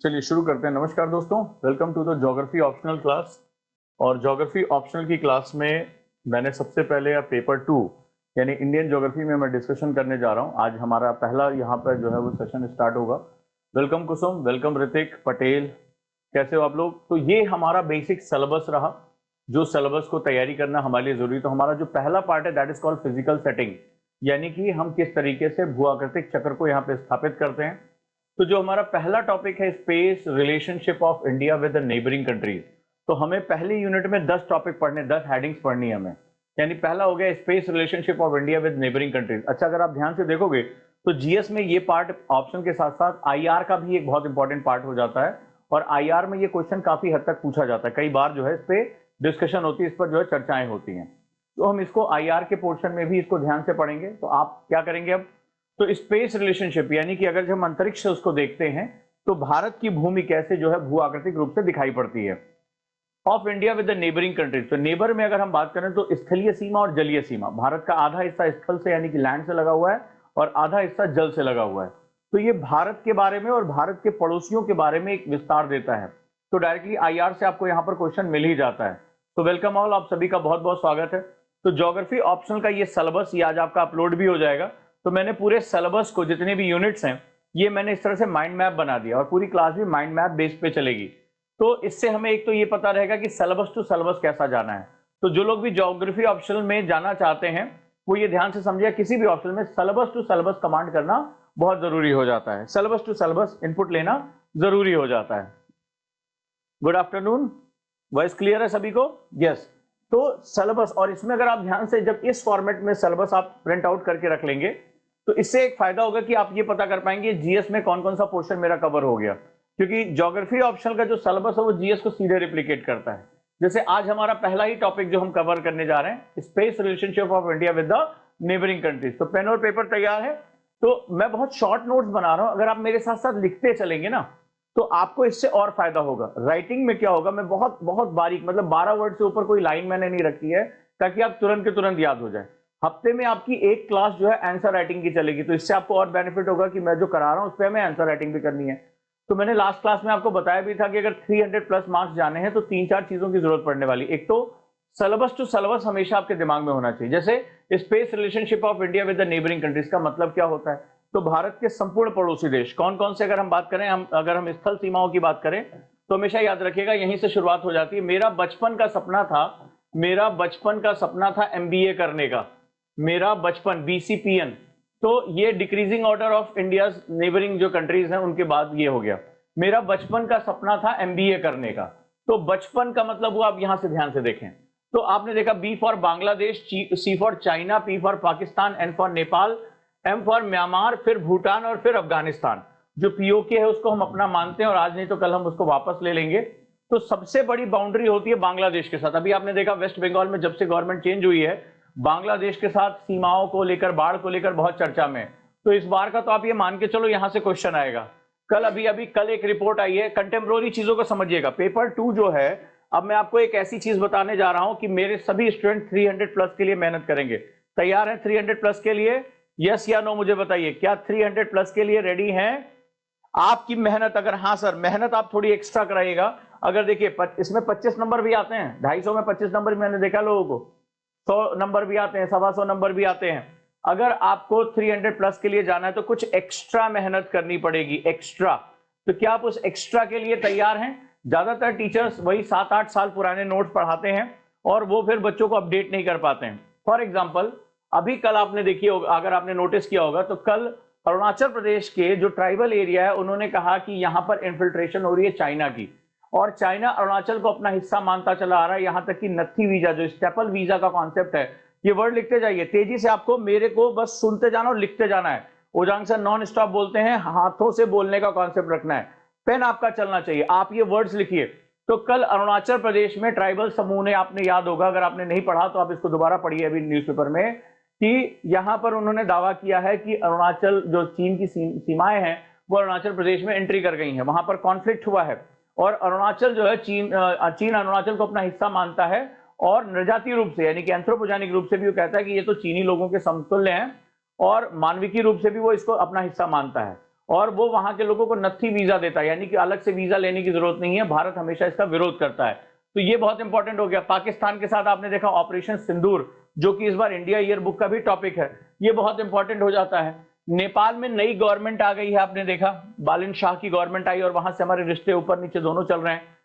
चलिए शुरू करते हैं। नमस्कार दोस्तों, welcome to the geography optional class. और ज्योग्राफी ऑप्शनल की क्लास में मैंने सबसे पहले पेपर 2 यानी इंडियन ज्योग्राफी में मैं डिस्कशन करने जा रहा हूं। आज हमारा पहला यहाँ पर जो है वो सेशन स्टार्ट होगा। वेलकम कुसुम, वेलकम ऋतिक पटेल, कैसे हो आप लोग? तो ये हमारा बेसिक सिलेबस रहा, जो सिलेबस को तैयारी करना हमारे लिए जरूरी। तो हमारा जो पहला पार्ट है that is called physical setting, यानी कि हम किस तरीके से भू आकृतिक चक्र को यहाँ पे स्थापित करते हैं। तो जो हमारा पहला टॉपिक है space relationship of India with the neighbouring countries, तो हमें पहली यूनिट में 10 टॉपिक पढ़ने, 10 हेडिंग्स पढ़नी है हमें। यानी पहला हो गया space relationship of India with neighbouring countries. अच्छा, अगर आप ध्यान से देखोगे तो जीएस में ये पार्ट ऑप्शन के साथ साथ आईआर का भी एक बहुत इंपॉर्टेंट पार्ट हो जाता है। और आईआर में ये क्वेश्चन काफी हद तक पूछा जाता है, कई बार जो है इस पे डिस्कशन होती है, इस पर जो है चर्चाएं होती हैं। तो हम इसको आईआर के पोर्शन में भी इसको ध्यान से पढ़ेंगे। तो आप क्या करेंगे अब, तो स्पेस रिलेशनशिप यानी कि अगर हम अंतरिक्ष से उसको देखते हैं तो भारत की भूमि कैसे जो है भू आकृतिक रूप से दिखाई पड़ती है of India with the neighbouring countries. तो नेबर में अगर हम बात करें तो स्थलीय सीमा और जलीय सीमा, भारत का आधा हिस्सा स्थल से यानी कि लैंड से लगा हुआ है और आधा हिस्सा जल से लगा हुआ है। तो ये भारत के बारे में और भारत के पड़ोसियों के बारे में एक विस्तार देता है। तो डायरेक्टली आईआर से आपको यहाँ पर क्वेश्चन मिल ही जाता है। तो वेलकम ऑल, आप सभी का बहुत बहुत स्वागत है। तो ज्योग्राफी ऑप्शनल का ये सिलेबस ये आज आपका अपलोड भी हो जाएगा। तो मैंने पूरे सिलेबस को, जितने भी यूनिट्स हैं, ये मैंने इस तरह से माइंड मैप बना दिया और पूरी क्लास भी माइंड मैप बेस पे चलेगी। तो इससे हमें एक तो ये पता रहेगा कि सिलेबस टू सिलेबस कैसा जाना है। तो जो लोग भी ज्योग्राफी ऑप्शनल में जाना चाहते हैं वो ये ध्यान से समझिए, किसी भी ऑप्शन में सिलेबस टू सिलेबस कमांड करना बहुत जरूरी हो जाता है, सिलेबस टू सिलेबस इनपुट लेना जरूरी हो जाता है। गुड आफ्टरनून, वॉइस क्लियर है सभी को? यस। तो सिलेबस, और इसमें अगर आप ध्यान से जब इस फॉर्मेट में सिलेबस आप प्रिंट आउट करके रख लेंगे तो इससे एक फायदा होगा कि आप ये पता कर पाएंगे जीएस में कौन कौन सा पोर्शन मेरा कवर हो गया, क्योंकि ज्योग्राफी ऑप्शनल का जो सिलेबस है वो जीएस को सीधे रिप्लिकेट करता है। जैसे आज हमारा पहला ही टॉपिक जो हम कवर करने जा रहे हैं, space relationship of India with the neighbouring countries. तो पेन और पेपर तैयार है। तो मैं बहुत शॉर्ट नोट्स बना रहा हूं, अगर आप मेरे साथ साथ लिखते चलेंगे ना तो आपको इससे और फायदा होगा। राइटिंग में क्या होगा, मैं बहुत बहुत बारीक, मतलब 12 वर्ड से ऊपर कोई लाइन मैंने नहीं रखी है ताकि आप तुरंत के तुरंत याद हो जाए। हफ्ते में आपकी एक क्लास जो है आंसर राइटिंग की चलेगी, तो इससे आपको और बेनिफिट होगा कि मैं जो करा रहा हूं उस पर हमें आंसर राइटिंग भी करनी है। तो मैंने लास्ट क्लास में आपको बताया भी था कि अगर 300 प्लस मार्क्स जाने हैं तो 3-4 चीजों की जरूरत पड़ने वाली। एक तो सिलेबस टू सिलेबस हमेशा आपके दिमाग में होना चाहिए। जैसे space relationship of India with the neighbouring countries का मतलब क्या होता है, तो भारत के संपूर्ण पड़ोसी देश कौन कौन से, अगर हम बात करें, अगर हम स्थल सीमाओं की बात करें तो हमेशा याद रखिएगा यहीं से शुरुआत हो जाती है। मेरा बचपन का सपना था एमबीए करने का, मेरा बचपन बीसीपीएन। तो ये decreasing order of India neighbouring जो कंट्रीज हैं उनके बाद ये हो गया। मेरा बचपन का सपना था एमबीए करने का, तो बचपन का मतलब हुआ, आप यहां से ध्यान से देखें तो आपने देखा B for Bangladesh, C for China, P for Pakistan, N for Nepal, M for Myanmar, फिर भूटान और फिर अफगानिस्तान। जो पीओके है उसको हम अपना मानते हैं और आज नहीं तो कल हम उसको वापस ले लेंगे। तो सबसे बड़ी बाउंड्री होती है बांग्लादेश के साथ। अभी आपने देखा वेस्ट बंगाल में जब से गवर्नमेंट चेंज हुई है, बांग्लादेश के साथ सीमाओं को लेकर, बाढ़ को लेकर बहुत चर्चा में। तो इस बार का तो आप ये मान के चलो यहां से क्वेश्चन आएगा। कल एक रिपोर्ट आई है, कंटेम्प्रोरी चीजों को समझिएगा। पेपर 2 जो है, अब मैं आपको एक ऐसी चीज बताने जा रहा हूं कि मेरे सभी स्टूडेंट 300 प्लस के लिए मेहनत करेंगे। तैयार है 300 प्लस के लिए? यस या नो मुझे बताइए, क्या 300 प्लस के लिए रेडी हैं? आपकी मेहनत, अगर हाँ सर, मेहनत आप थोड़ी एक्स्ट्रा कराइएगा। अगर देखिए इसमें 25 नंबर भी आते हैं, 250 में 25 नंबर भी मैंने देखा लोगों को, 100 नंबर भी आते हैं, 125 नंबर भी आते हैं। अगर आपको 300 प्लस के लिए जाना है तो कुछ एक्स्ट्रा मेहनत करनी पड़ेगी, एक्स्ट्रा। तो क्या आप उस एक्स्ट्रा के लिए तैयार हैं? ज्यादातर टीचर्स वही 7-8 साल पुराने नोट्स पढ़ाते हैं और वो फिर बच्चों को अपडेट नहीं कर पाते हैं। फॉर एग्जाम्पल, अभी कल आपने देखी होगा, अगर आपने नोटिस किया होगा तो कल अरुणाचल प्रदेश के जो ट्राइबल एरिया है उन्होंने कहा कि यहां पर इन्फिल्ट्रेशन हो रही है चाइना की, और चाइना अरुणाचल को अपना हिस्सा मानता चला आ रहा है। यहां तक कि नत्थी वीजा, जो स्टेपल वीजा का कॉन्सेप्ट है, ये वर्ड लिखते जाइए तेजी से, आपको मेरे को बस सुनते जाना और लिखते जाना है। ओजांग सर नॉन स्टॉप बोलते हैं, हाथों से बोलने का कॉन्सेप्ट रखना है, पेन आपका चलना चाहिए, आप ये वर्ड्स लिखिए। तो कल अरुणाचल प्रदेश में ट्राइबल समूह ने, आपने याद होगा, अगर आपने नहीं पढ़ा तो आप इसको दोबारा पढ़िए अभी न्यूज़पेपर में, कि यहां पर उन्होंने दावा किया है कि अरुणाचल, जो चीन की सीमाएं हैं, वो अरुणाचल प्रदेश में एंट्री कर गई हैं, वहां पर कॉन्फ्लिक्ट हुआ है और अरुणाचल जो है, चीन अरुणाचल को अपना हिस्सा मानता है और नृजातीय रूप से यानी कि एंथ्रोपोजेनिक रूप से भी वो कहता है कि ये तो चीनी लोगों के समतुल्य हैं और मानविकी रूप से भी वो इसको अपना हिस्सा मानता है। और वो वहां के लोगों को नत्थी वीजा देता है, यानी कि अलग से वीजा लेने की जरूरत नहीं है। भारत हमेशा इसका विरोध करता है, तो ये बहुत इंपॉर्टेंट हो गया। पाकिस्तान के साथ आपने देखा ऑपरेशन सिंदूर, जो कि इस बार इंडिया ईयर बुक का भी टॉपिक है, ये बहुत इंपॉर्टेंट हो जाता है। नेपाल में नई गवर्नमेंट आ गई है, आपने देखा बालिन शाह की गवर्नमेंट आई और वहां से हमारे रिश्ते ऊपर नीचे दोनों चल रहे हैं।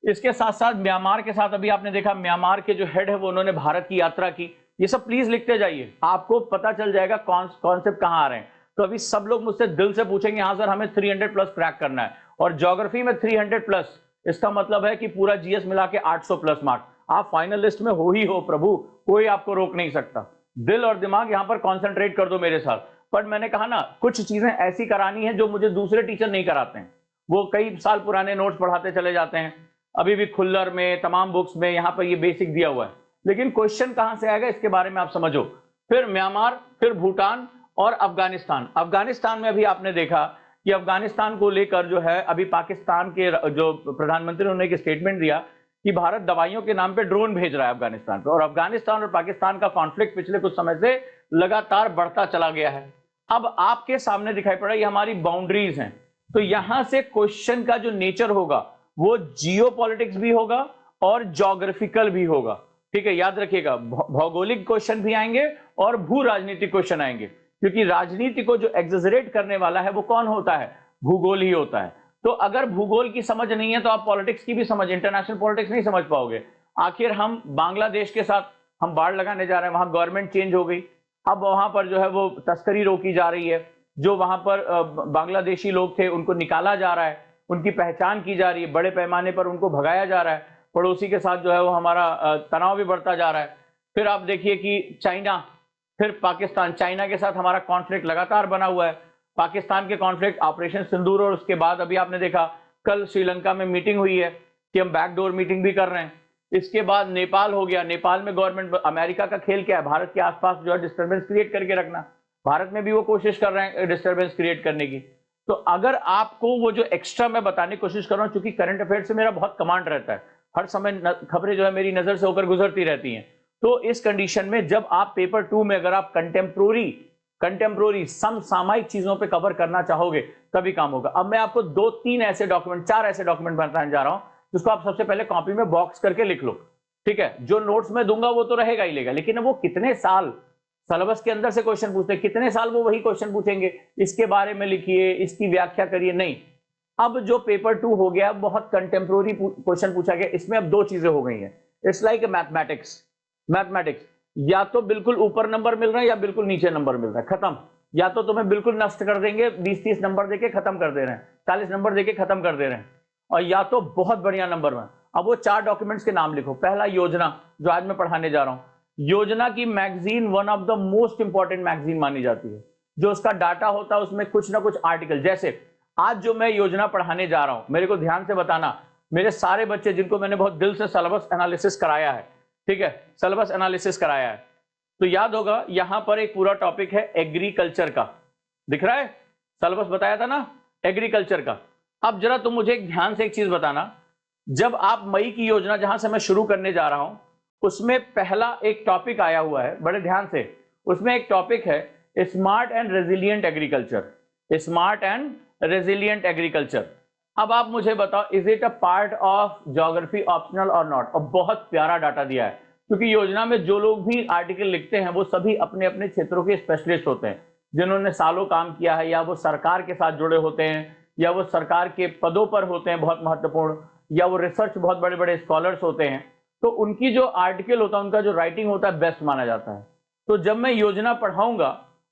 इसके साथ साथ म्यांमार के साथ अभी आपने देखा म्यांमार के जो हेड है वो उन्होंने भारत की यात्रा की। ये सब प्लीज लिखते जाइए, आपको पता चल जाएगा कॉन्सेप्ट कहां आ रहे हैं। तो अभी सब लोग मुझसे दिल से पूछेंगे हाँ सर हमें 300 प्लस क्रैक करना है, और ज्योग्राफी में 300 प्लस, इसका मतलब है कि पूरा जीएस मिला के 800 प्लस मार्क, आप फाइनल लिस्ट में हो ही हो प्रभु, कोई आपको रोक नहीं सकता। दिल और दिमाग यहां पर कॉन्सेंट्रेट कर दो मेरे साथ। पर मैंने कहा ना कुछ चीजें ऐसी करानी है जो मुझे दूसरे टीचर नहीं कराते हैं, वो कई साल पुराने नोट्स पढ़ाते चले जाते हैं, अभी भी खुल्लर में तमाम बुक्स में यहाँ पर ये बेसिक दिया हुआ है, लेकिन क्वेश्चन कहां से आएगा इसके बारे में आप समझो। फिर म्यांमार, फिर भूटान और अफगानिस्तान। अफगानिस्तान में अभी आपने देखा कि अफगानिस्तान को लेकर जो है अभी पाकिस्तान के जो प्रधानमंत्री ने एक स्टेटमेंट दिया कि भारत दवाइयों के नाम पे ड्रोन भेज रहा है अफगानिस्तान पे, और अफगानिस्तान और पाकिस्तान का कॉन्फ्लिक्ट पिछले कुछ समय से लगातार बढ़ता चला गया है। अब आपके सामने दिखाई पड़ा ये हमारी बाउंड्रीज हैं, तो यहां से क्वेश्चन का जो नेचर होगा वो जियोपॉलिटिक्स भी होगा और ज्योग्राफिकल भी होगा। ठीक है, याद रखिएगा भौगोलिक क्वेश्चन भी आएंगे और भू राजनीतिक क्वेश्चन आएंगे, क्योंकि राजनीति को जो एग्जेजरेट करने वाला है वो कौन होता है, भूगोल ही होता है। तो अगर भूगोल की समझ नहीं है तो आप पॉलिटिक्स की भी समझ, इंटरनेशनल पॉलिटिक्स नहीं समझ पाओगे। आखिर हम बांग्लादेश के साथ हम बाढ़ लगाने जा रहे हैं, वहां गवर्नमेंट चेंज हो गई, अब वहां पर जो है वो तस्करी रोकी जा रही है, जो वहां पर बांग्लादेशी लोग थे उनको निकाला जा रहा है, उनकी पहचान की जा रही है, बड़े पैमाने पर उनको भगाया जा रहा है, पड़ोसी के साथ जो है वो हमारा तनाव भी बढ़ता जा रहा है। फिर आप देखिए कि चाइना, फिर पाकिस्तान, चाइना के साथ हमारा कॉन्फ्लिक्ट लगातार बना हुआ है, पाकिस्तान के कॉन्फ्लिक्ट ऑपरेशन सिंदूर, और उसके बाद अभी आपने देखा कल श्रीलंका में मीटिंग हुई है कि हम बैकडोर मीटिंग भी कर रहे हैं। इसके बाद नेपाल हो गया, नेपाल में गवर्नमेंट, अमेरिका का खेल क्या है, भारत के आसपास जो है डिस्टर्बेंस क्रिएट करके रखना, भारत में भी वो कोशिश कर रहे हैं डिस्टर्बेंस क्रिएट करने की। तो अगर आपको वो जो एक्स्ट्रा मैं बताने की कोशिश कर रहा हूं, चूंकि करंट अफेयर से मेरा बहुत कमांड रहता है, हर समय खबरें जो है मेरी नजर से होकर गुजरती रहती हैं, तो इस कंडीशन में जब आप पेपर 2 में अगर आप कंटेम्प्रोरी समसामयिक चीजों पे कवर करना चाहोगे तभी काम होगा। अब मैं आपको 2-3 ऐसे डॉक्यूमेंट, 4 ऐसे डॉक्यूमेंट बताने जा रहा हूं जिसको आप सबसे पहले कॉपी में बॉक्स करके लिख लो। ठीक है, जो नोट्स में दूंगा वो तो रहेगा ही लेगा, लेकिन वो कितने साल सिलेबस के अंदर से क्वेश्चन पूछते हैं, कितने साल वो वही क्वेश्चन पूछेंगे, इसके बारे में लिखिए, इसकी व्याख्या करिए, नहीं। अब जो पेपर 2 हो गया बहुत कंटेम्प्रोरी क्वेश्चन पूछा गया, इसमें अब 2 चीजें हो गई हैं। इट्स लाइक मैथमेटिक्स, या तो बिल्कुल ऊपर नंबर मिल रहा है या बिल्कुल नीचे नंबर मिल रहा है, खत्म। या तो तुम्हें बिल्कुल नष्ट कर देंगे, 20-30 नंबर देके खत्म कर दे रहे हैं, 40 नंबर देके खत्म कर दे रहे हैं, और या तो बहुत बढ़िया नंबर में। अब वो 4 डॉक्यूमेंट्स के नाम लिखो। पहला योजना, जो आज मैं पढ़ाने जा रहा हूं, योजना की magazine one of the most important magazine मानी जाती है। जो उसका डाटा होता है उसमें कुछ ना कुछ आर्टिकल, जैसे आज जो मैं योजना पढ़ाने जा रहा हूं, मेरे को ध्यान से बताना, मेरे सारे बच्चे जिनको मैंने बहुत दिल से सिलेबस एनालिसिस कराया है, ठीक है, सिलेबस एनालिसिस कराया है, तो याद होगा यहां पर एक पूरा टॉपिक है एग्रीकल्चर का, दिख रहा है, सिलेबस बताया था ना एग्रीकल्चर का। अब जरा तुम मुझे ध्यान से एक चीज बताना, जब आप मई की योजना जहां से मैं शुरू करने जा रहा हूं, उसमें पहला एक टॉपिक आया हुआ है, बड़े ध्यान से, उसमें एक टॉपिक है smart and resilient agriculture, smart and resilient agriculture. अब आप मुझे बताओ, is it a part of geography optional और नॉट? और बहुत प्यारा डाटा दिया है, क्योंकि योजना में जो लोग भी आर्टिकल लिखते हैं वो सभी अपने अपने क्षेत्रों के स्पेशलिस्ट होते हैं, जिन्होंने सालों काम किया है, या वो सरकार के साथ जुड़े होते हैं, या वो सरकार के पदों पर होते हैं बहुत महत्वपूर्ण, या वो रिसर्च बहुत बड़े बड़े स्कॉलर्स होते हैं। तो उनकी जो आर्टिकल होता है, उनका जो राइटिंग होता है, बेस्ट माना जाता है। तो जब मैं योजना पढ़ाऊंगा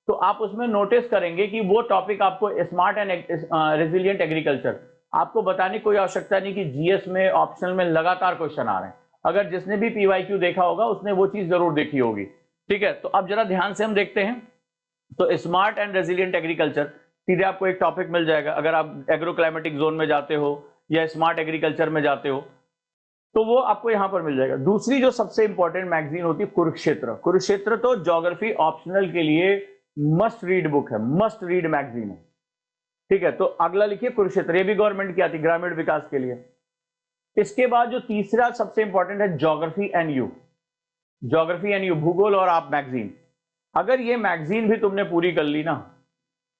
तो आप उसमें नोटिस करेंगे कि वो टॉपिक आपको स्मार्ट एंड रेजिलिएंट एग्रीकल्चर, आपको बताने की कोई आवश्यकता नहीं कि जीएस में ऑप्शनल में लगातार क्वेश्चन आ रहे हैं। अगर जिसने भी पीवाईक्यू देखा होगा उसने वो चीज जरूर देखी होगी। ठीक है, तो अब जरा ध्यान से हम देखते हैं। तो स्मार्ट एंड रेजिलिएंट एग्रीकल्चर सीधे आपको एक टॉपिक मिल जाएगा अगर आप एग्रोक्लाइमेटिक जोन में जाते हो या स्मार्ट एग्रीकल्चर में जाते हो, तो वो आपको यहां पर मिल जाएगा। दूसरी जो सबसे इंपॉर्टेंट मैगजीन होती है कुरुक्षेत्र तो ज्योग्राफी ऑप्शनल के लिए मस्ट रीड बुक है, मस्ट रीड मैगजीन है। ठीक है, तो अगला लिखिए कुरुक्षेत्र, ये भी गवर्नमेंट की आती है ग्रामीण विकास के लिए। इसके बाद जो तीसरा सबसे इंपॉर्टेंट है ज्योग्राफी एंड यू, भूगोल और आप मैगजीन। अगर ये मैगजीन भी तुमने पूरी कर ली ना,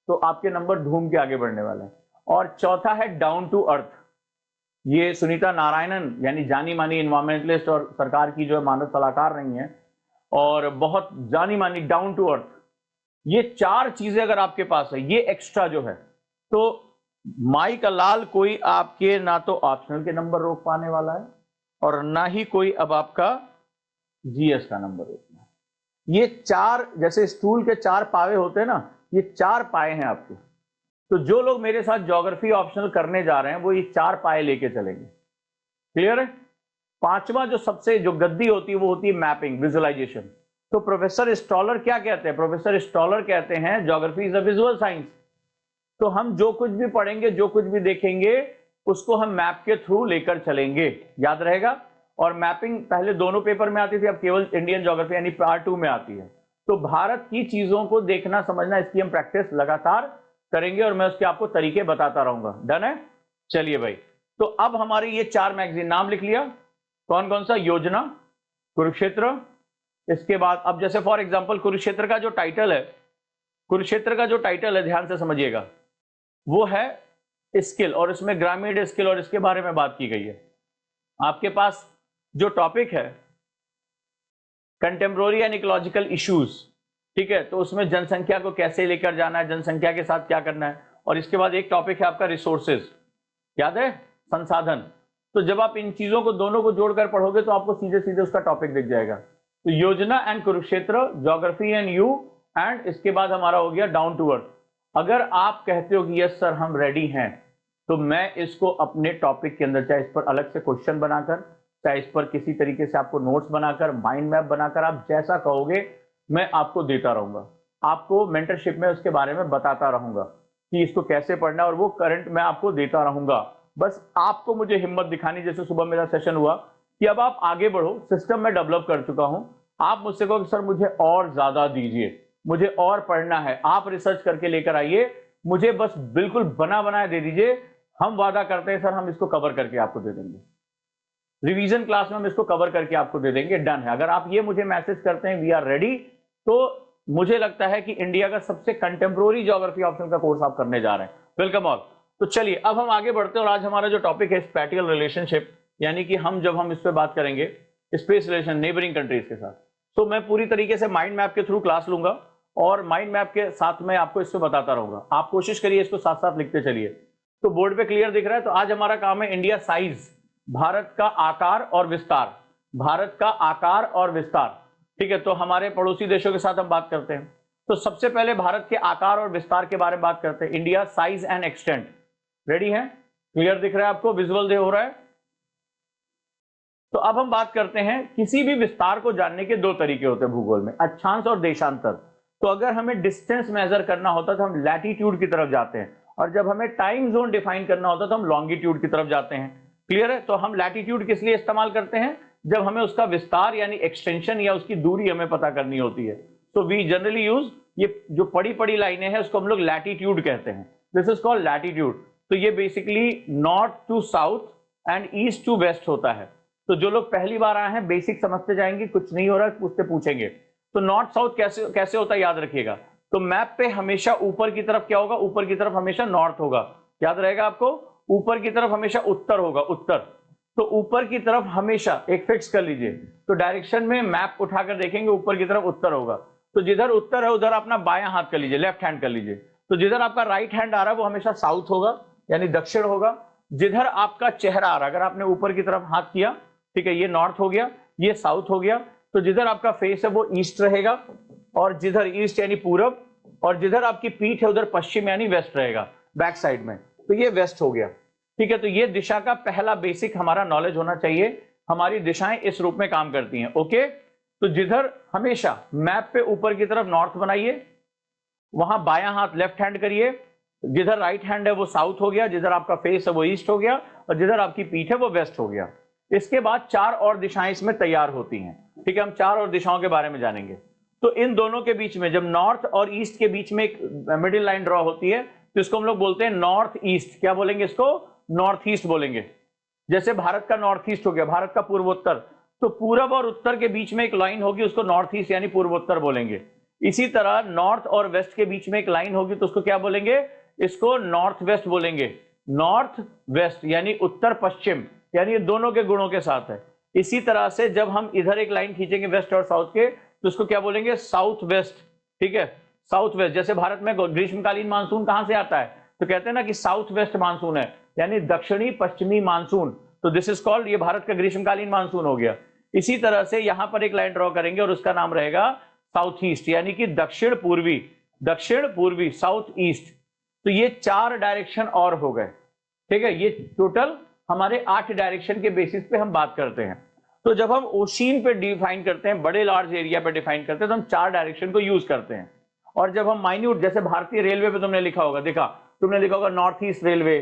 तो आपके नंबर धूम के आगे बढ़ने वाले हैं। और चौथा है डाउन टू अर्थ। ये सुनीता नारायणन यानी जानी मानी इन्वायरमेंटलिस्ट और सरकार की जो है मानव सलाहकार रही हैं और बहुत जानी मानी डाउन टू अर्थ। ये 4 चीजें अगर आपके पास है, ये एक्स्ट्रा जो है, तो माई का लाल कोई आपके ना तो ऑप्शनल के नंबर रोक पाने वाला है और ना ही कोई अब आपका जीएस का नंबर रोकना है। ये 4 जैसे स्टूल के 4 पावे होते हैं ना, ये 4 पाए हैं आपके। तो जो लोग मेरे साथ ज्योग्राफी ऑप्शनल करने जा रहे हैं वो ये 4 पाए लेके चलेंगे। क्लियर है? 5वां जो सबसे जो गद्दी होती है वो होती है मैपिंग, विजुअलाइजेशन। तो प्रोफेसर स्टॉलर क्या कहते हैं? प्रोफेसर स्टॉलर कहते हैं geography is a visual science. तो हम जो कुछ भी पढ़ेंगे, जो कुछ भी देखेंगे, उसको हम मैप के थ्रू लेकर चलेंगे। याद रहेगा? और मैपिंग पहले दोनों पेपर में आती थी, अब केवल इंडियन ज्योग्राफी यानी पार्ट 2 में आती है। तो भारत की चीजों को देखना समझना, इसकी हम प्रैक्टिस लगातार करेंगे और मैं उसके आपको तरीके बताता रहूंगा। डन है? चलिए भाई, तो अब हमारे ये 4 मैगजीन नाम लिख लिया। कौन कौन सा? योजना, कुरुक्षेत्र, इसके बाद अब जैसे फॉर एग्जांपल कुरुक्षेत्र का जो टाइटल है, कुरुक्षेत्र का जो टाइटल है ध्यान से समझिएगा, वो है स्किल और इसमें ग्रामीण स्किल और इसके बारे में बात की गई है। आपके पास जो टॉपिक है कंटेम्प्रोरी एंड इकोलॉजिकल इश्यूज, ठीक है, तो उसमें जनसंख्या को कैसे लेकर जाना है, जनसंख्या के साथ क्या करना है। और इसके बाद एक टॉपिक है आपका रिसोर्सेज, याद है? संसाधन। तो जब आप इन चीजों को दोनों को जोड़कर पढ़ोगे तो आपको सीधे सीधे उसका टॉपिक दिख जाएगा। तो योजना and Kurukshetra, geography and you, and इसके बाद हमारा हो गया डाउन टू अर्थ। अगर आप कहते हो कि यस सर हम रेडी हैं, तो मैं इसको अपने टॉपिक के अंदर, चाहे इस पर अलग से क्वेश्चन बनाकर, चाहे इस पर किसी तरीके से आपको नोट्स बनाकर, माइंड मैप बनाकर, आप जैसा कहोगे मैं आपको देता रहूंगा। आपको मेंटरशिप में उसके बारे में बताता रहूंगा कि इसको कैसे पढ़ना है और वो करंट मैं आपको देता रहूंगा। बस आपको मुझे हिम्मत दिखानी, जैसे सुबह मेरा सेशन हुआ कि अब आप आगे बढ़ो, सिस्टम में डेवलप कर चुका हूं, आप मुझसे कहो कि सर मुझे और ज्यादा दीजिए, मुझे और पढ़ना है, आप रिसर्च करके लेकर आइए, मुझे बस बिल्कुल बना बनाया दे दीजिए। हम वादा करते हैं सर हम इसको कवर करके आपको दे देंगे, रिवीजन क्लास में हम इसको कवर करके आपको दे देंगे। डन है? अगर आप ये मुझे मैसेज करते हैं वी आर रेडी, तो मुझे लगता है कि इंडिया का सबसे कंटेम्प्रोरी ज्योग्राफी ऑप्शन का कोर्स आप करने जा रहे हैं। Welcome all. तो चलिए अब हम आगे बढ़ते हैं और आज हमारा जो टॉपिक है स्पैटियल रिलेशनशिप, यानी कि जब हम इस पर बात करेंगे स्पेस रिलेशन नेबरिंग कंट्रीज के साथ, तो मैं पूरी तरीके से माइंड मैप के थ्रू क्लास लूंगा और माइंड मैप के साथ मैं आपको इसको बताता रहूंगा। आप कोशिश करिए इसको साथ साथ लिखते चलिए। तो बोर्ड पे क्लियर दिख रहा है? तो आज हमारा काम है इंडिया साइज, भारत का आकार और विस्तार, भारत का आकार और विस्तार। ठीक है, तो हमारे पड़ोसी देशों के साथ हम बात करते हैं। तो सबसे पहले भारत के आकार और विस्तार के बारे में बात करते हैं। India size and extent. Ready है? क्लियर दिख रहा है आपको? विजुअल दे हो रहा है? तो अब हम बात करते हैं, किसी भी विस्तार को जानने के 2 तरीके होते हैं भूगोल में, अक्षांश और देशांतर। तो अगर हमें डिस्टेंस मेजर करना होता है तो हम लैटिट्यूड की तरफ जाते हैं, और जब हमें टाइम जोन डिफाइन करना होता है तो हम लॉन्गिट्यूड की तरफ जाते हैं। क्लियर है? तो हम लैटिट्यूड किस लिए इस्तेमाल करते हैं? जब हमें उसका विस्तार यानी एक्सटेंशन या उसकी दूरी हमें पता करनी होती है। तो वी जनरली यूज, ये जो पड़ी पड़ी लाइनें हैं उसको हम लोग लैटिट्यूड कहते हैं। This is called latitude. तो ये basically north to south and east to west होता है। तो जो लोग पहली बार आए हैं बेसिक समझते जाएंगे, कुछ नहीं हो रहा है उससे पूछेंगे। तो नॉर्थ साउथ कैसे कैसे होता है याद रखिएगा। तो मैप पे हमेशा ऊपर की तरफ क्या होगा? ऊपर की तरफ हमेशा नॉर्थ होगा, याद रहेगा आपको। ऊपर की तरफ हमेशा उत्तर होगा, उत्तर। तो ऊपर की तरफ हमेशा एक फिक्स कर लीजिए, तो डायरेक्शन में मैप उठाकर देखेंगे ऊपर की तरफ उत्तर होगा। तो जिधर उत्तर है उधर अपना बायां हाथ कर लीजिए, लेफ्ट हैंड कर लीजिए। तो जिधर आपका राइट हैंड आ रहा है वो हमेशा साउथ होगा यानी दक्षिण होगा। जिधर आपका चेहरा आ रहा है, अगर आपने ऊपर की तरफ हाथ किया, ठीक है, ये नॉर्थ हो गया, ये साउथ हो गया। तो जिधर आपका फेस है वो ईस्ट रहेगा, और जिधर ईस्ट यानी पूरब, और जिधर आपकी पीठ है उधर पश्चिम यानी वेस्ट रहेगा, बैक साइड में। तो ये वेस्ट हो गया। ठीक है, तो ये दिशा का पहला बेसिक हमारा नॉलेज होना चाहिए। हमारी दिशाएं इस रूप में काम करती हैं। ओके, तो जिधर हमेशा मैप पे ऊपर की तरफ नॉर्थ बनाइए, वहां बायां हाथ लेफ्ट हैंड करिए। जिधर राइट हैंड है वो साउथ हो गया, जिधर आपका फेस है वो ईस्ट हो गया, और जिधर आपकी पीठ है वो वेस्ट हो गया। इसके बाद 4 और दिशाएं इसमें तैयार होती हैं। ठीक है, हम 4 और दिशाओं के बारे में जानेंगे। तो इन दोनों के बीच में, जब नॉर्थ और ईस्ट के बीच में एक मिडिल लाइन ड्रॉ होती है, तो इसको हम लोग बोलते हैं नॉर्थ ईस्ट। क्या बोलेंगे इसको? नॉर्थ ईस्ट बोलेंगे। जैसे भारत का नॉर्थ ईस्ट हो गया, भारत का पूर्वोत्तर, तो पूरब और उत्तर के बीच में एक लाइन होगी, उसको नॉर्थ ईस्ट यानी पूर्वोत्तर बोलेंगे। इसी तरह नॉर्थ और वेस्ट के बीच में एक लाइन होगी तो उसको क्या बोलेंगे, इसको नॉर्थ वेस्ट बोलेंगे। नॉर्थ वेस्ट यानी उत्तर पश्चिम, यानी ये दोनों के गुणों के साथ है। इसी तरह से जब हम इधर एक लाइन खींचेंगे वेस्ट और साउथ के तो उसको क्या बोलेंगे, साउथ वेस्ट। ठीक है, साउथ वेस्ट। जैसे भारत में ग्रीष्मकालीन मानसून कहां से आता है, तो कहते हैं ना कि साउथ वेस्ट मानसून है, यानी दक्षिणी पश्चिमी मानसून। तो दिस इज कॉल्ड, ये भारत का ग्रीष्मकालीन मानसून हो गया। इसी तरह से यहां पर एक लाइन ड्रॉ करेंगे और उसका नाम रहेगा साउथ ईस्ट, यानी कि दक्षिण पूर्वी, दक्षिण पूर्वी, साउथ ईस्ट। तो ये 4 डायरेक्शन और हो गए। ठीक है, ये टोटल हमारे 8 डायरेक्शन के बेसिस पे हम बात करते हैं। तो जब हम ओशियन पे डिफाइन करते हैं, बड़े लार्ज एरिया पे डिफाइन करते हैं, तो हम 4 डायरेक्शन को यूज करते हैं। और जब हम माइन्यूट, जैसे भारतीय रेलवे पे तुमने लिखा होगा, देखा तुमने लिखा होगा नॉर्थ ईस्ट रेलवे,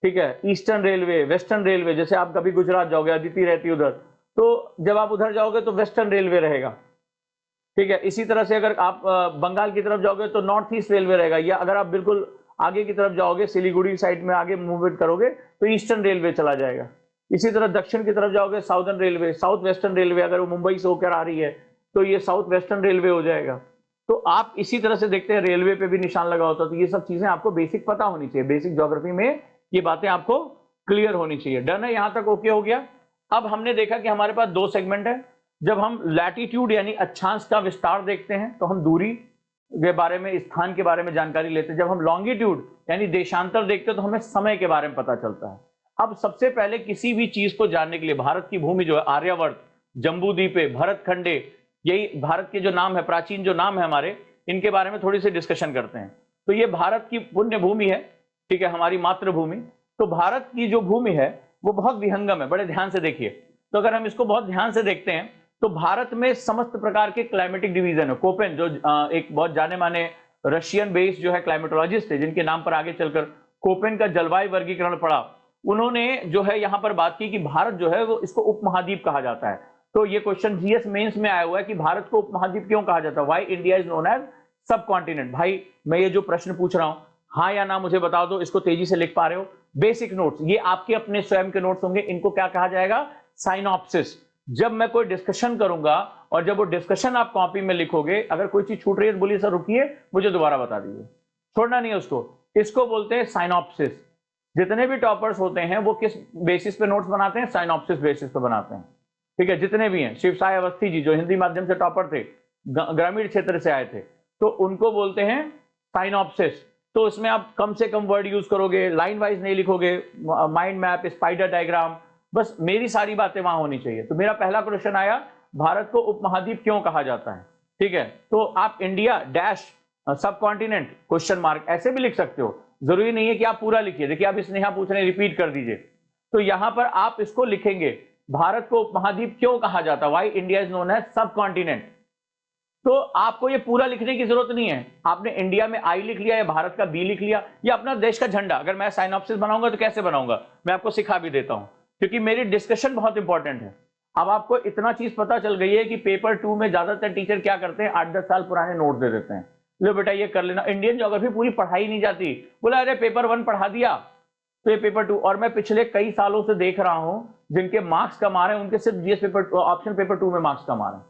ठीक है, ईस्टर्न रेलवे, वेस्टर्न रेलवे। जैसे आप कभी गुजरात जाओगे, अदिति रहती है उधर, तो जब आप उधर जाओगे तो वेस्टर्न रेलवे रहेगा। ठीक है, इसी तरह से अगर आप बंगाल की तरफ जाओगे तो नॉर्थ ईस्ट रेलवे रहेगा, या अगर आप बिल्कुल आगे की तरफ जाओगे, सिलीगुड़ी साइड में आगे मूवमेंट करोगे तो ईस्टर्न रेलवे चला जाएगा। इसी तरह दक्षिण की तरफ जाओगे, southern railway, south western railway. अगर वो मुंबई से होकर आ रही है तो ये साउथ वेस्टर्न रेलवे हो जाएगा। तो आप इसी तरह से देखते हैं रेलवे पे भी निशान लगा होता है। तो ये सब चीजें आपको बेसिक पता होनी चाहिए, बेसिक ज्योग्राफी में ये बातें आपको क्लियर होनी चाहिए। डन है, यहां तक ओके हो गया। अब हमने देखा कि हमारे पास 2 सेगमेंट है। जब हम लैटिट्यूड यानी अक्षांश का विस्तार देखते हैं तो हम दूरी के बारे में, स्थान के बारे में जानकारी लेते हैं। जब हम लॉन्गिट्यूड यानी देशांतर देखते हैं तो हमें समय के बारे में पता चलता है। अब सबसे पहले किसी भी चीज को जानने के लिए भारत की भूमि जो है, आर्यावर्त, जम्बू द्वीपे, भरतखंडे, यही भारत के जो नाम है, प्राचीन जो नाम है हमारे, इनके बारे में थोड़ी सी डिस्कशन करते हैं। तो ये भारत की पुण्य भूमि है, ठीक है, हमारी मातृभूमि। तो भारत की जो भूमि है वो बहुत विहंगम है, बड़े ध्यान से देखिए। तो अगर हम इसको बहुत ध्यान से देखते हैं तो भारत में समस्त प्रकार के क्लाइमेटिक डिवीजन है। कोपेन जो एक बहुत जाने माने रशियन बेस्ड जो है क्लाइमेटोलॉजिस्ट है, जिनके नाम पर आगे चलकर कोपेन का जलवायु वर्गीकरण पड़ा, उन्होंने जो है यहां पर बात की कि भारत जो है वो, इसको उपमहाद्वीप कहा जाता है। तो ये क्वेश्चन जीएस मेंस में आया हुआ है कि भारत को उपमहाद्वीप क्यों कहा जाता है, why India is known as subcontinent. भाई मैं ये जो प्रश्न पूछ रहा हूं, हाँ या ना मुझे बता दो, इसको तेजी से लिख पा रहे हो। बेसिक नोट्स, ये आपके अपने स्वयं के नोट्स होंगे, इनको क्या कहा जाएगा, साइनॉप्सिस। जब मैं कोई डिस्कशन करूंगा और जब वो डिस्कशन आप कॉपी में लिखोगे, अगर कोई चीज छूट रही है तो बोलिए सर रुकिए, मुझे दोबारा बता दीजिए, छोड़ना नहीं है उसको। इसको बोलते हैं साइनॉप्सिस। जितने भी टॉपर्स होते हैं वो किस बेसिस पे नोट्स बनाते हैं, साइनॉप्सिस बेसिस पे बनाते हैं। ठीक है, जितने भी हैं, शिव साई अवस्थी जी जो हिंदी माध्यम से टॉपर थे, ग्रामीण क्षेत्र से आए थे, तो उनको बोलते हैं साइनॉप्सिस। तो इसमें आप कम से कम वर्ड यूज करोगे, लाइन वाइज नहीं लिखोगे, माइंड मैप, स्पाइडर डायग्राम, बस मेरी सारी बातें वहां होनी चाहिए। तो मेरा पहला क्वेश्चन आया, भारत को उपमहाद्वीप क्यों कहा जाता है। ठीक है, तो आप इंडिया डैश सब कॉन्टिनेंट क्वेश्चन मार्क ऐसे भी लिख सकते हो, जरूरी नहीं है कि आप पूरा लिखिए। देखिए आप स्नेहा पूछ रहे हैं, रिपीट कर दीजिए। तो यहां पर आप इसको लिखेंगे, भारत को उपमहाद्वीप क्यों कहा जाता है, why India is known as subcontinent. तो आपको ये पूरा लिखने की जरूरत नहीं है। आपने इंडिया में आई लिख लिया या भारत का बी लिख लिया या अपना देश का झंडा। अगर मैं साइनॉप्सिस बनाऊंगा तो कैसे बनाऊंगा, मैं आपको सिखा भी देता हूं, क्योंकि मेरी डिस्कशन बहुत इंपॉर्टेंट है। अब आपको इतना चीज पता चल गई है कि पेपर 2 में ज्यादातर टीचर क्या करते हैं, 8-10 साल पुराने नोट दे देते हैं, लो बेटा ये कर लेना। इंडियन ज्योग्राफी पूरी पढ़ाई नहीं जाती, बोला अरे पेपर 1 पढ़ा दिया तो ये पेपर 2। और मैं पिछले कई सालों से देख रहा हूं जिनके मार्क्स कम आ रहे हैं, उनके सिर्फ जीएस पेपर, ऑप्शन पेपर 2 में मार्क्स कम आ रहे हैं।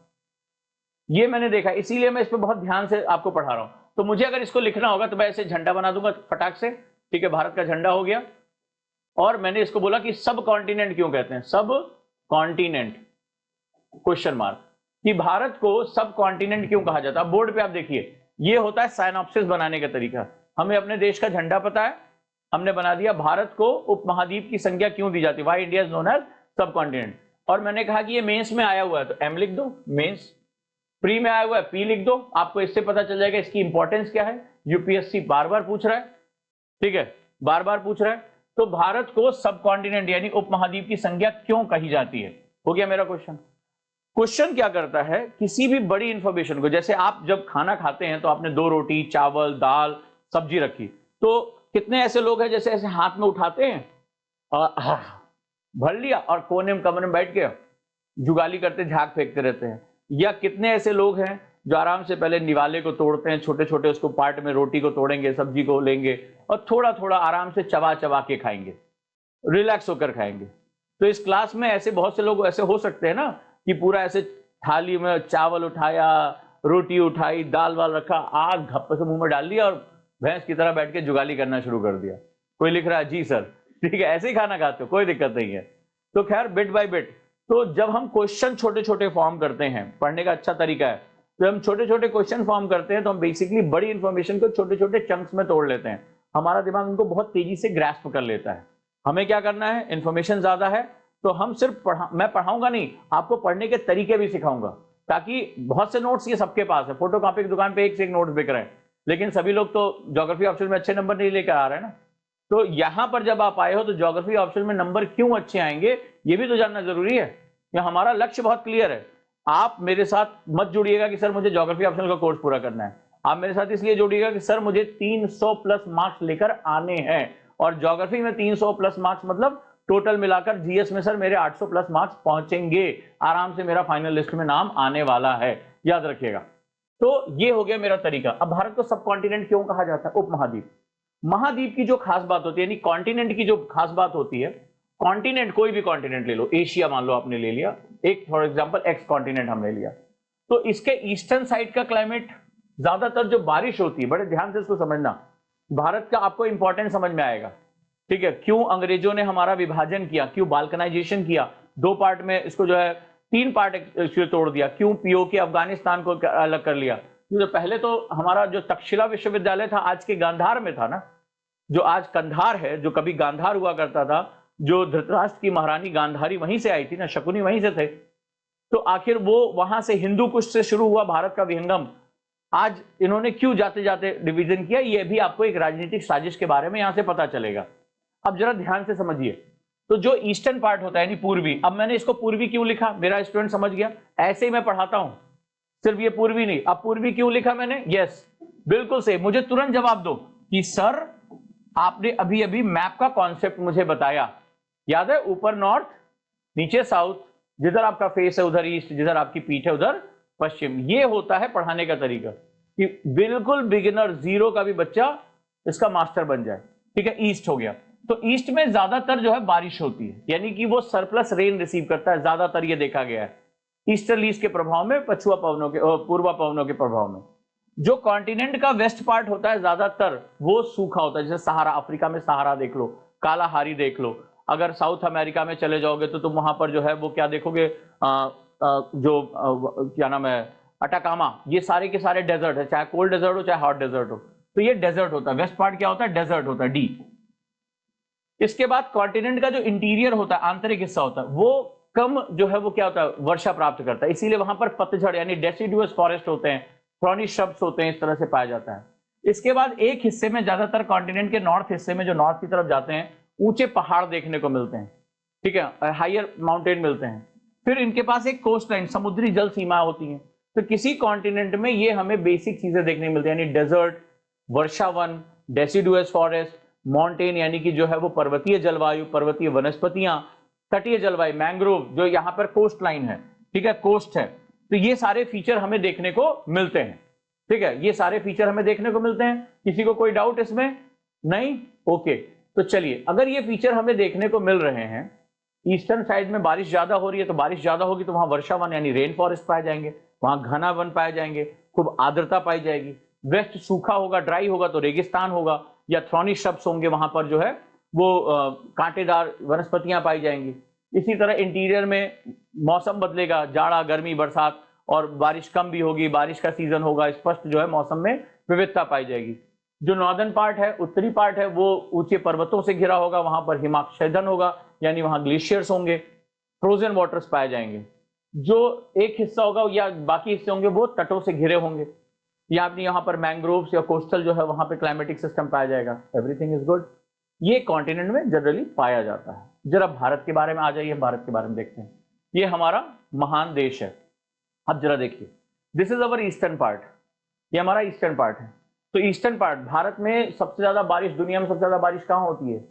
ये मैंने देखा, इसीलिए मैं इस पर बहुत ध्यान से आपको पढ़ा रहा हूं। तो मुझे अगर इसको लिखना होगा तो मैं ऐसे झंडा बना दूंगा फटाक से, ठीक है, भारत का झंडा हो गया। और मैंने इसको बोला कि सब कॉन्टिनेंट क्यों कहते हैं, सब कॉन्टिनेंट क्वेश्चन मार्क, कि भारत को सब कॉन्टिनेंट क्यों कहा जाता है। बोर्ड पे आप देखिए, ये होता है साइनॉप्सिस बनाने का तरीका। हमें अपने देश का झंडा पता है, हमने बना दिया भारत को उपमहाद्वीप की संख्या क्यों दी जाती है, why India is known as subcontinent. और मैंने कहा कि ये मेंस में आया हुआ है तो एम लिख दो, मेंस। प्री में आया हुआ है पी लिख दो, आपको इससे पता चल जाएगा इसकी इंपॉर्टेंस क्या है। यूपीएससी बार बार पूछ रहा है, ठीक है, बार बार पूछ रहा है। तो भारत को सब कॉन्टिनेंट यानी उपमहाद्वीप की संज्ञा क्यों कही जाती है, हो गया मेरा क्वेश्चन। क्वेश्चन क्या करता है, किसी भी बड़ी इंफॉर्मेशन को, जैसे आप जब खाना खाते हैं तो आपने 2 रोटी, चावल, दाल, सब्जी रखी, तो कितने ऐसे लोग हैं जैसे ऐसे हाथ में उठाते हैं और भर लिया और कोने में कमरे में बैठ के जुगाली करते, झाग फेंकते रहते हैं। या कितने ऐसे लोग हैं जो आराम से पहले निवाले को तोड़ते हैं, छोटे छोटे उसको पार्ट में, रोटी को तोड़ेंगे, सब्जी को लेंगे और थोड़ा थोड़ा आराम से चबा चबा के खाएंगे, रिलैक्स होकर खाएंगे। तो इस क्लास में ऐसे बहुत से लोग ऐसे हो सकते हैं ना कि पूरा ऐसे थाली में चावल उठाया, रोटी उठाई, दाल वाल रखा, आग घप्प से मुंह में डाल लिया और भैंस की तरह बैठ के जुगाली करना शुरू कर दिया। कोई लिख रहा है जी सर, ठीक है, ऐसे ही खाना खाते हो, कोई दिक्कत नहीं है। तो खैर बिट बाय बिट, तो जब हम क्वेश्चन छोटे छोटे फॉर्म करते हैं, पढ़ने का अच्छा तरीका है, तो हम छोटे छोटे क्वेश्चन फॉर्म करते हैं तो हम बेसिकली बड़ी इंफॉर्मेशन को छोटे छोटे चंक्स में तोड़ लेते हैं। हमारा दिमाग उनको बहुत तेजी से ग्रैस्प कर लेता है। हमें क्या करना है, इंफॉर्मेशन ज्यादा है तो हम सिर्फ मैं पढ़ाऊंगा नहीं, आपको पढ़ने के तरीके भी सिखाऊंगा, ताकि बहुत से नोट्स ये सबके पास है, फोटोकॉपी की दुकान पे एक से एक नोट्स बिक रहे हैं, लेकिन सभी लोग तो ज्योग्राफी ऑप्शन में अच्छे नंबर नहीं लेकर आ रहे हैं ना। तो यहां पर जब आप आए हो तो ज्योग्राफी ऑप्शन में नंबर क्यों अच्छे आएंगे ये भी तो जानना जरूरी है। या हमारा लक्ष्य बहुत क्लियर है। आप मेरे साथ मत जुड़िएगा कि सर मुझे ज्योग्राफी ऑप्शनल का कोर्स पूरा करना है, आप मेरे साथ इसलिए जुड़िएगा कि सर मुझे 300 प्लस मार्क्स लेकर आने हैं, और ज्योग्राफी में 300 प्लस मार्क्स मतलब टोटल मिलाकर जीएस में सर मेरे 800 प्लस मार्क्स पहुंचेंगे, आराम से मेरा फाइनल लिस्ट में नाम आने वाला है, याद रखिएगा। तो ये हो गया मेरा तरीका। अब भारत को सब कॉन्टिनेंट क्यों कहा जाता है, उपमहाद्वीप। महाद्वीप की जो खास बात होती है, यानी कॉन्टिनेंट की जो खास बात होती है, कॉन्टिनेंट कोई भी कॉन्टिनेंट ले लो, एशिया मान लो आपने ले लिया, एक फॉर एग्जांपल एक्स कॉन्टिनेंट हमने लिया, तो इसके ईस्टर्न साइड का क्लाइमेट, ज्यादातर जो बारिश होती है, बड़े ध्यान से इसको समझना, भारत का आपको इंपॉर्टेंट समझ में आएगा, ठीक है। क्यों अंग्रेजों ने हमारा विभाजन किया, क्यों बाल्कनाइजेशन किया, दो पार्ट में इसको जो है तीन पार्ट तोड़ दिया, क्यों पीओके अफगानिस्तान को अलग कर लिया। क्योंकि पहले तो हमारा जो तक्षशिला विश्वविद्यालय था आज के गांधार में था ना, जो आज कंधार है, जो कभी गांधार हुआ करता था, जो धृतराष्ट्र की महारानी गांधारी वहीं से आई थी ना, शकुनी वहीं से थे। तो आखिर वो वहां से हिंदू कुश से शुरू हुआ भारत का विहंगम। आज इन्होंने क्यों जाते जाते डिवीजन किया, ये भी आपको एक राजनीतिक साजिश के बारे में यहां से पता चलेगा। अब जरा ध्यान से समझिए, तो जो ईस्टर्न पार्ट होता है यानी पूर्वी, अब मैंने इसको पूर्वी क्यों लिखा, मेरा स्टूडेंट समझ गया, ऐसे ही मैं पढ़ाता हूं, सिर्फ ये पूर्वी नहीं। अब पूर्वी क्यों लिखा मैंने, यस बिल्कुल सही। मुझे तुरंत जवाब दो कि सर आपने अभी अभी मैप का कॉन्सेप्ट मुझे बताया, याद है, ऊपर नॉर्थ नीचे साउथ, जिधर आपका फेस है उधर ईस्ट, जिधर आपकी पीठ है उधर पश्चिम। ये होता है पढ़ाने का तरीका कि बिल्कुल बिगिनर जीरो का भी बच्चा इसका मास्टर बन जाए, ठीक है। ईस्ट हो गया, तो ईस्ट में ज्यादातर जो है बारिश होती है, यानी कि वो सरप्लस रेन रिसीव करता है, ज्यादातर ये देखा गया है ईस्टर्लीज के प्रभाव में, पछुआ पवनों के, पूर्वा पवनों के प्रभाव में। जो कॉन्टिनेंट का वेस्ट पार्ट होता है ज्यादातर वो सूखा होता है, जैसे सहारा, अफ्रीका में सहारा देख लो, कालाहारी देख लो। अगर साउथ अमेरिका में चले जाओगे तो तुम वहां पर जो है वो क्या देखोगे, क्या नाम है, अटाकामा, ये सारे के सारे डेजर्ट है, चाहे कोल्ड डेजर्ट हो चाहे हॉट डेजर्ट हो, तो ये डेजर्ट होता है। वेस्ट पार्ट क्या होता है, डेजर्ट होता है, डी। इसके बाद कॉन्टिनेंट का जो इंटीरियर होता है, आंतरिक हिस्सा होता है, वो कम जो है वो क्या होता है, वर्षा प्राप्त करता है, इसीलिए वहां पर पतझड़ यानी डेसिडुअस फॉरेस्ट होते हैं, थॉर्नी श्रब्स होते हैं, इस तरह से पाया जाता है। इसके बाद एक हिस्से में, ज्यादातर कॉन्टिनेंट के नॉर्थ हिस्से में, जो नॉर्थ की तरफ जाते हैं, ऊंचे पहाड़ देखने को मिलते हैं, ठीक है, हायर माउंटेन मिलते हैं। फिर इनके पास एक कोस्ट लाइन, समुद्री जल सीमा होती है। तो किसी कॉन्टिनेंट में ये हमें बेसिक चीजें देखने मिलती है, यानी डेजर्ट, वर्षावन, डेसिडुअस फॉरेस्ट, माउंटेन यानी कि जो है वो पर्वतीय जलवायु, पर्वतीय वनस्पतियां, तटीय जलवायु, मैंग्रोव, जो यहाँ पर कोस्ट लाइन है, ठीक है, कोस्ट है। तो ये सारे फीचर हमें देखने को मिलते हैं, ठीक है, ये सारे फीचर हमें देखने को मिलते हैं। किसी को कोई डाउट इसमें नहीं, ओके। तो चलिए, अगर ये फीचर हमें देखने को मिल रहे हैं, ईस्टर्न साइड में बारिश ज्यादा हो रही है, तो बारिश ज्यादा होगी तो वहां वर्षावन यानी रेन फॉरेस्ट पाए जाएंगे, वहां घना वन पाए जाएंगे, खूब आर्द्रता पाई जाएगी। वेस्ट सूखा होगा, ड्राई होगा तो रेगिस्तान होगा या थ्रॉनी श्रब्स होंगे, वहां पर जो है वो कांटेदार वनस्पतियां पाई जाएंगी। इसी तरह इंटीरियर में मौसम बदलेगा, जाड़ा, गर्मी, बरसात, और बारिश कम भी होगी, बारिश का सीजन होगा, स्पष्ट जो है मौसम में विविधता पाई जाएगी। जो नॉर्दर्न पार्ट है, उत्तरी पार्ट है, वो ऊंचे पर्वतों से घिरा होगा, वहां पर हिमाच्छेदन होगा, यानी वहां ग्लेशियर्स होंगे, फ्रोजन वाटर्स पाए जाएंगे। जो एक हिस्सा होगा या बाकी हिस्से होंगे वो तटों से घिरे होंगे, या अपनी यहाँ पर मैंग्रोव्स या कोस्टल जो है वहां पे क्लाइमेटिक सिस्टम पाया जाएगा। एवरीथिंग इज गुड, ये कॉन्टिनेंट में जनरली पाया जाता है। जरा भारत के बारे में आ जाइए, भारत के बारे में देखते हैं। ये हमारा महान देश है। अब जरा देखिए, this is our eastern part, ये हमारा ईस्टर्न पार्ट है। तो ईस्टर्न पार्ट, भारत में सबसे ज्यादा बारिश, दुनिया में सबसे ज्यादा बारिश कहाँ होती है,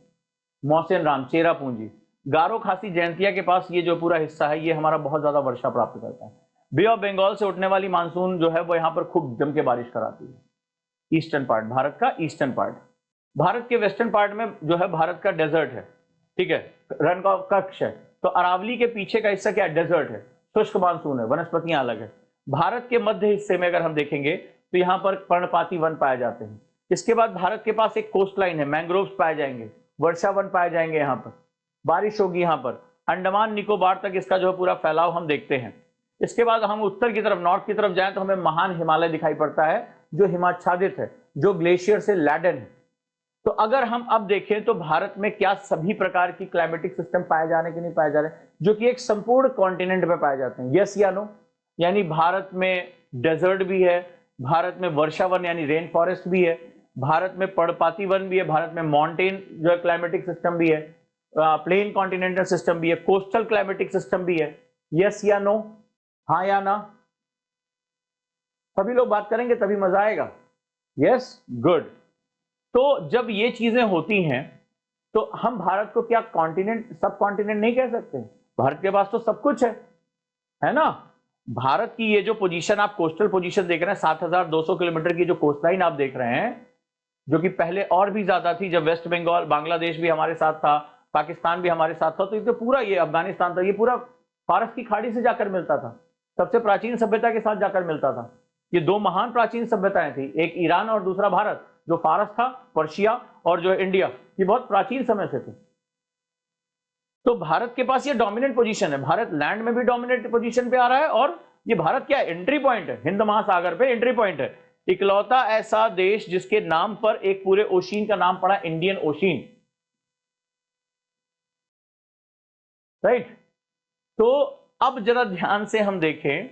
मौसेन राम, चेरापूंजी, गारो खासी, जयंतिया के पास ये जो पूरा हिस्सा है, ये हमारा बहुत ज्यादा वर्षा प्राप्त करता है। बे ऑफ बंगाल से उठने वाली मानसून जो है वो यहाँ पर खूब जम के बारिश कराती है। ईस्टर्न पार्ट, भारत का ईस्टर्न पार्ट। भारत के वेस्टर्न पार्ट में जो है भारत का डेजर्ट है, ठीक है, रन का कक्ष है। तो अरावली के पीछे का हिस्सा क्या है, डेजर्ट है, शुष्क मानसून है, वनस्पतियां अलग है। भारत के मध्य हिस्से में अगर हम देखेंगे तो यहाँ पर पर्णपाती वन पाए जाते हैं। इसके बाद भारत के पास एक कोस्ट लाइन है, मैंग्रोव्स पाए जाएंगे, वर्षा वन पाए जाएंगे, यहाँ पर बारिश होगी, यहाँ पर अंडमान निकोबार तक इसका जो है पूरा फैलाव हम देखते हैं। इसके बाद हम उत्तर की तरफ, नॉर्थ की तरफ जाएं तो हमें महान हिमालय दिखाई पड़ता है जो हिमाच्छादित है, जो ग्लेशियर से लैडन है। तो अगर हम अब देखें तो भारत में क्या सभी प्रकार की क्लाइमेटिक सिस्टम पाए जाने के नहीं पाए जा रहे, जो कि एक संपूर्ण कॉन्टिनेंट में पाए जाते हैं? यस या नो? यानी भारत में डेजर्ट भी है, भारत में वर्षा वन यानी रेन फॉरेस्ट भी है, भारत में पर्णपाती वन भी है, भारत में माउंटेन जो है क्लाइमेटिक सिस्टम भी है, प्लेन कॉन्टिनेंटल सिस्टम भी है, कोस्टल क्लाइमेटिक सिस्टम भी है। यस या नो? हाँ या ना? सभी लोग बात करेंगे तभी मजा आएगा। Yes, good. तो जब ये चीजें होती हैं तो हम भारत को क्या कॉन्टिनेंट, सब कॉन्टिनेंट नहीं कह सकते? भारत के पास तो सब कुछ है ना? भारत की ये जो पोजीशन, आप कोस्टल पोजीशन देख रहे हैं, 7,200 किलोमीटर की जो कोस्ट लाइन आप देख रहे हैं, जो कि पहले और भी ज्यादा थी, जब वेस्ट बंगाल, बांग्लादेश भी हमारे साथ था, पाकिस्तान भी हमारे साथ था, तो ये तो पूरा, ये अफगानिस्तान था, ये पूरा फारस की खाड़ी से जाकर मिलता था, सबसे प्राचीन सभ्यता के साथ जाकर मिलता था। ये दो महान प्राचीन सभ्यताएं थी, एक ईरान और दूसरा भारत, जो फारस था, पर्शिया और जो है इंडिया, ये बहुत प्राचीन समय से थे। तो भारत के पास ये डोमिनेंट पोजीशन है, भारत लैंड में भी डोमिनेंट पोजीशन पे आ रहा है, और ये भारत क्या है? एंट्री पॉइंट है, हिंद महासागर पे एंट्री पॉइंट है। इकलौता ऐसा देश जिसके नाम पर एक पूरे ओशियन का नाम पड़ा, इंडियन ओशियन, राइट? तो अब जरा ध्यान से हम देखें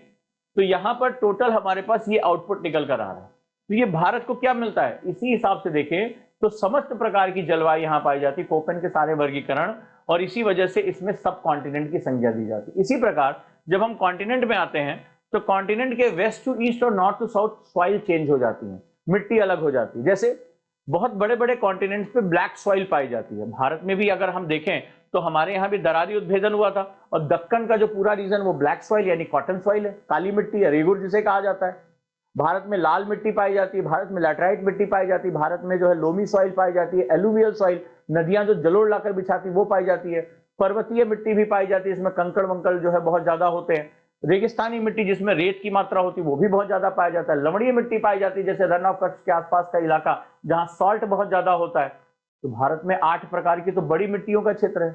तो यहां पर टोटल हमारे पास ये आउटपुट निकल कर आ रहा है। तो ये भारत को क्या मिलता है? इसी हिसाब से देखें तो समस्त प्रकार की जलवायु यहां पाई जाती, कोपेन के सारे वर्गीकरण, और इसी वजह से इसमें सब कॉन्टिनेंट की संज्ञा दी जाती है। इसी प्रकार जब हम कॉन्टिनेंट में आते हैं तो कॉन्टिनेंट के वेस्ट टू ईस्ट और north to south soil change हो जाती है, मिट्टी अलग हो जाती है। जैसे बहुत बड़े बड़े कॉन्टिनेंट्स पे ब्लैक सॉइल पाई जाती है, भारत में भी अगर हम देखें तो हमारे यहाँ भी दरारी उद्भेदन हुआ था, और दक्कन का जो पूरा रीजन वो ब्लैक सॉइल यानी कॉटन सॉइल है, काली मिट्टी है, रेगुर जिसे कहा जाता है। भारत में लाल मिट्टी पाई जाती है, भारत में लैटराइट मिट्टी पाई जाती है, भारत में जो है लोमी सॉइल पाई जाती है, एलुवियल सॉइल, नदियां जो जलोढ़ लाकर बिछाती वो पाई जाती है, पर्वतीय मिट्टी भी पाई जाती है, इसमें कंकड़ वंकड़ जो है बहुत ज्यादा होते हैं, रेगिस्तानी मिट्टी जिसमें रेत की मात्रा होती है वो भी बहुत ज्यादा पाया जाता है, लवणीय मिट्टी पाई जाती है, जैसे रन ऑफ कच्छ के आसपास का इलाका जहां सॉल्ट बहुत ज्यादा होता है। तो भारत में 8 प्रकार की तो बड़ी मिट्टियों का क्षेत्र है,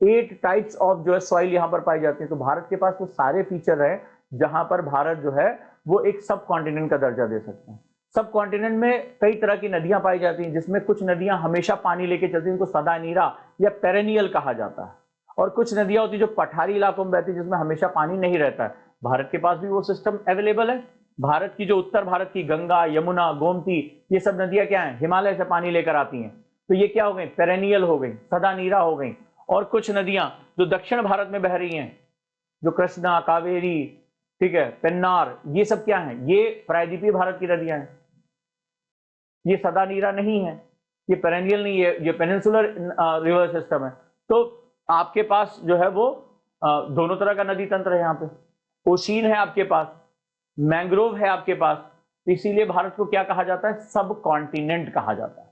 8 टाइप्स ऑफ जो है सॉइल यहाँ पर पाई जाती है। तो भारत के पास वो सारे फीचर है जहां पर भारत जो है वो एक सब कॉन्टिनेंट का दर्जा दे सकते हैं। सब कॉन्टिनेंट में कई तरह की नदियां पाई जाती हैं, जिसमें कुछ नदियां हमेशा पानी लेके चलती हैं, इनको सदा नीरा या पेरेनियल कहा जाता है, और कुछ नदियां होती जो पठारी इलाकों में बहती, जिसमें हमेशा पानी नहीं रहता है। भारत के पास भी वो सिस्टम अवेलेबल है। भारत की जो उत्तर भारत की गंगा, यमुना, गोमती, ये सब नदियां क्या है? हिमालय से पानी लेकर आती हैं, तो ये क्या हो गई? पेरेनियल हो गई, सदा नीरा हो गई। और कुछ नदियां जो दक्षिण भारत में बह रही हैं, जो कृष्णा, कावेरी, ठीक है, पेन्नार, ये सब क्या है? ये प्रायद्वीपीय भारत की नदियां हैं, ये सदा नीरा नहीं है, ये पेरेनियल नहीं है, ये पेनिनसुलर रिवर सिस्टम है। तो आपके पास जो है वो दोनों तरह का नदी तंत्र है, यहाँ पे ओशियन है आपके पास, मैंग्रोव है आपके पास, इसीलिए भारत को क्या कहा जाता है? सब कॉन्टिनेंट कहा जाता है।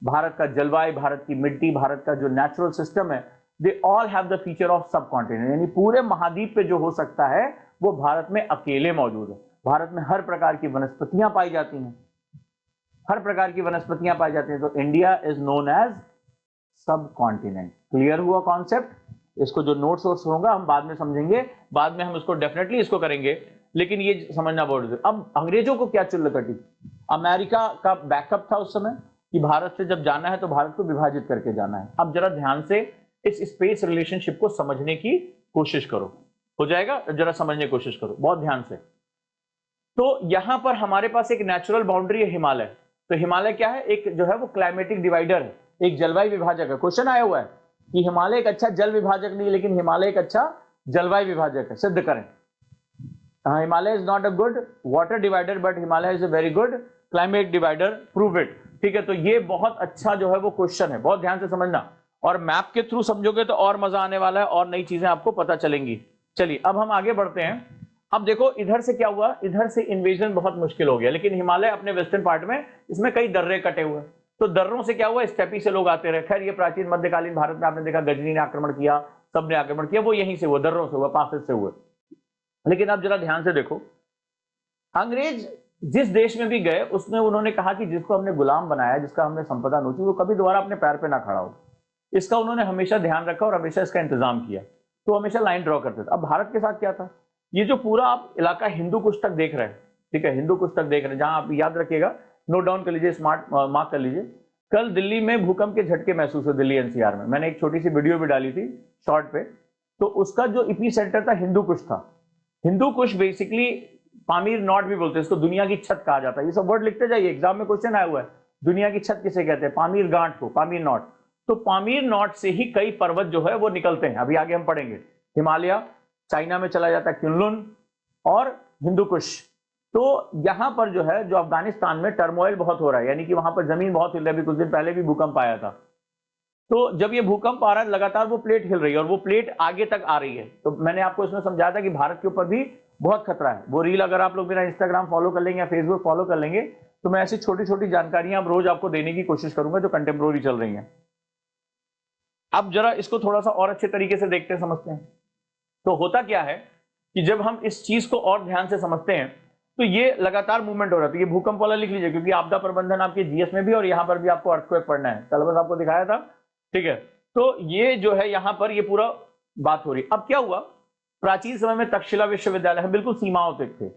भारत का जलवायु, भारत की मिट्टी, भारत का जो नेचुरल सिस्टम है, they all have the feature of सब कॉन्टिनेंट, यानी पूरे महाद्वीप पे जो हो सकता है वो भारत में अकेले मौजूद है। भारत में हर प्रकार की वनस्पतियां पाई जाती हैं, हर प्रकार की वनस्पतियां पाई जाती हैं। तो इंडिया इज नोन एज सब कॉन्टिनेंट। क्लियर हुआ कॉन्सेप्ट? इसको जो नोट्स वोट्स होगा हम बाद में समझेंगे, बाद में हम इसको डेफिनेटली इसको करेंगे, लेकिन ये समझना बहुत जरूरी। अब अंग्रेजों को क्या चुल्ल कटी? अमेरिका का बैकअप था उस समय कि भारत से जब जाना है तो भारत को विभाजित करके जाना है। अब जरा ध्यान से इस स्पेस रिलेशनशिप को समझने की कोशिश करो, हो जाएगा? जरा समझने की कोशिश करो बहुत ध्यान से। तो यहां पर हमारे पास एक नेचुरल बाउंड्री है, हिमालय। तो हिमालय क्या है? एक जो है वो क्लाइमेटिक डिवाइडर है, एक जलवायु विभाजक है। क्वेश्चन आया हुआ है कि हिमालय एक अच्छा जल विभाजक नहीं, लेकिन हिमालय एक अच्छा जलवायु विभाजक है, सिद्ध करें। Himalaya is not a good water divider, but Himalaya is a very good climate divider, prove it. ठीक है, तो ये बहुत अच्छा जो है वो क्वेश्चन है, बहुत ध्यान से समझना, और मैप के थ्रू समझोगे तो और मजा आने वाला है और नई चीजें आपको पता चलेंगी। चलिए अब हम आगे बढ़ते हैं। अब देखो इधर से क्या हुआ, इधर से इन्वेजन बहुत मुश्किल हो गया, लेकिन हिमालय अपने वेस्टर्न पार्ट में, इसमें कई दर्रे कटे हुए, तो दर्रों से क्या हुआ? स्टेपी से लोग आते रहे। खैर ये प्राचीन मध्यकालीन भारत में आपने देखा, गजनी ने आक्रमण किया, सबने आक्रमण किया, वो यहीं से हुआ, दर्रों से हुआ, पासेस से हुए। लेकिन अब जरा ध्यान से देखो, अंग्रेज जिस देश में भी गए उसमें उन्होंने कहा कि जिसको हमने गुलाम बनाया, जिसका हमने संपदा नोची, वो कभी दोबारा अपने पैर पे ना खड़ा हो। इसका उन्होंने हमेशा ध्यान रखा और हमेशा इसका इंतजाम किया। तो हमेशा लाइन ड्रॉ करते थे। अब भारत के साथ क्या था, ये जो पूरा आप इलाका हिंदू कुश तक देख रहे हैं, ठीक है, हिंदू कुश तक देख रहे हैं, जहां आप याद रखिएगा, नोट डाउन कर लीजिए, स्मार्ट मार्क कर लीजिए। कल दिल्ली में भूकंप के झटके महसूस हुए, दिल्ली एनसीआर में। मैंने एक छोटी सी वीडियो भी डाली थी शॉर्ट पे। तो उसका जो इपी सेंटर था हिंदू कुश था। हिंदू कुश बेसिकली पामीर नॉट भी बोलते हैं इसको, दुनिया की छत कहा जाता है। ये सब वर्ड लिखते जाइए, एग्जाम में क्वेश्चन आया हुआ है, दुनिया की छत किसे कहते हैं, पामीर गांठ को, पामीर नॉट। तो पामीर नॉट से ही कई पर्वत जो है वो निकलते हैं, अभी आगे हम पढ़ेंगे। हिमालय, चाइना में चला जाता है क्युनलुन और हिंदू कुश। तो यहां पर जो है, जो अफगानिस्तान में टर्मोइल बहुत हो रहा है, यानी कि वहां पर जमीन बहुत हिल रही है। अभी कुछ दिन पहले भी भूकंप आया था। तो जब ये भूकंप आ रहा है लगातार, वो प्लेट हिल रही है और वो प्लेट आगे तक आ रही है। तो मैंने आपको इसमें समझाया था कि भारत के ऊपर भी बहुत खतरा है। वो रील अगर आप लोग मेरा इंस्टाग्राम फॉलो कर लेंगे या फेसबुक फॉलो कर लेंगे, तो मैं ऐसी छोटी छोटी जानकारियां अब रोज आपको देने की कोशिश करूंगा जो कंटेम्प्रोरी चल रही हैं। अब जरा इसको थोड़ा सा और अच्छे तरीके से देखते हैं, समझते हैं। तो होता क्या है कि जब हम इस चीज को और ध्यान से समझते हैं, तो ये लगातार मूवमेंट हो रहा है। तो ये भूकंप वाला लिख लीजिए, क्योंकि आपदा प्रबंधन आपके जीएस में भी और यहां पर भी आपको अर्थक्वेक पढ़ना है। सिलेबस आपको दिखाया था, ठीक है। तो ये जो है यहां पर ये पूरा बात हो रही। अब क्या हुआ, प्राचीन समय में तक्षशिला विश्वविद्यालय है, बिल्कुल सीमाओं तक थे।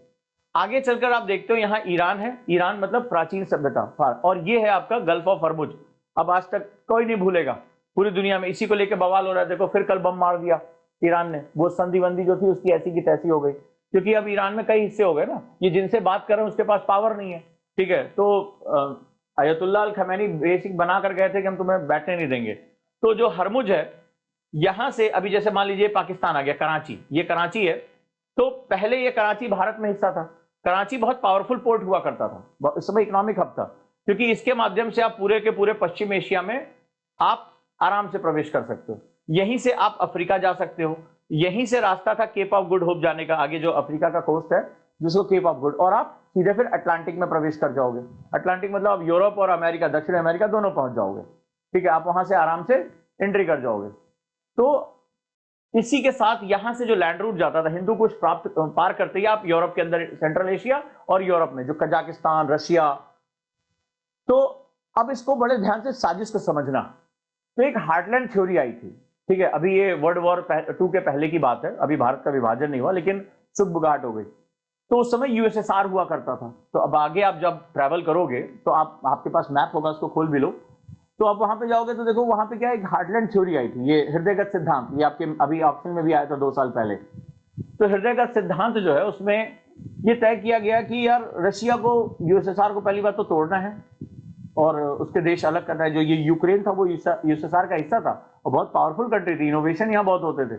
आगे चलकर आप देखते हो यहाँ ईरान है, ईरान मतलब प्राचीन सभ्यता, और ये है आपका गल्फ ऑफ हर्मुज। अब आज तक कोई नहीं भूलेगा पूरी दुनिया में, इसी को लेकर बवाल हो रहा है। देखो फिर कल बम मार दिया ईरान ने, वो संधि बंदी जो थी उसकी ऐसी की तैसी हो गई, क्योंकि अब ईरान में कई हिस्से हो गए ना। ये जिनसे बात कर रहे हैं उसके पास पावर नहीं है, ठीक है। तो अयतुल्लाह अल खमैनी बेसिक बना कर गए थे कि हम तुम्हें बैठने नहीं देंगे। तो जो हरमुज है, यहां से अभी जैसे मान लीजिए पाकिस्तान आ गया, कराची, ये कराची है। तो पहले ये कराची भारत में हिस्सा था। कराची बहुत पावरफुल पोर्ट हुआ करता था, इस समय इकोनॉमिक हब था, क्योंकि इसके माध्यम से आप पूरे के पूरे पश्चिम एशिया में आप आराम से प्रवेश कर सकते हो। यहीं से आप अफ्रीका जा सकते हो, यहीं से रास्ता था केप ऑफ गुड होप जाने का, आगे जो अफ्रीका का कोस्ट है जिसको केप ऑफ गुड, और आप सीधे फिर अटलांटिक में प्रवेश कर जाओगे। अटलांटिक मतलब आप यूरोप और अमेरिका, दक्षिण अमेरिका दोनों पहुंच जाओगे, ठीक है। आप वहां से आराम से एंट्री कर जाओगे। तो इसी के साथ यहां से जो लैंड रूट जाता था हिंदू कुश प्राप्त पार करते ही आप यूरोप के अंदर, सेंट्रल एशिया और यूरोप में जो कजाकिस्तान, रशिया। तो अब इसको बड़े ध्यान से साजिश को समझना। तो एक हार्टलैंड थ्योरी आई थी, ठीक है। अभी ये वर्ल्ड वॉर 2 के पहले की बात है, अभी भारत का विभाजन नहीं हुआ, लेकिन सुगबुगाहट हो गई। तो उस समय यूएसएसआर हुआ करता था। तो अब आगे आप जब ट्रैवल करोगे तो आपके पास मैप होगा, उसको खोल भी लो। तो आप वहां पे जाओगे तो देखो वहां पे क्या, एक हार्टलैंड थ्योरी आई थी, ये हृदयगत सिद्धांत, ये आपके अभी ऑप्शन में भी आया था 2 साल पहले। तो हृदयगत सिद्धांत जो है उसमें ये तय किया गया कि यार रशिया को, यूएसएसआर को पहली बात तो तोड़ना है और उसके देश अलग करना है। जो ये यूक्रेन था वो यूएसएसआर का हिस्सा था और बहुत पावरफुल कंट्री थी, इनोवेशन यहाँ बहुत होते थे।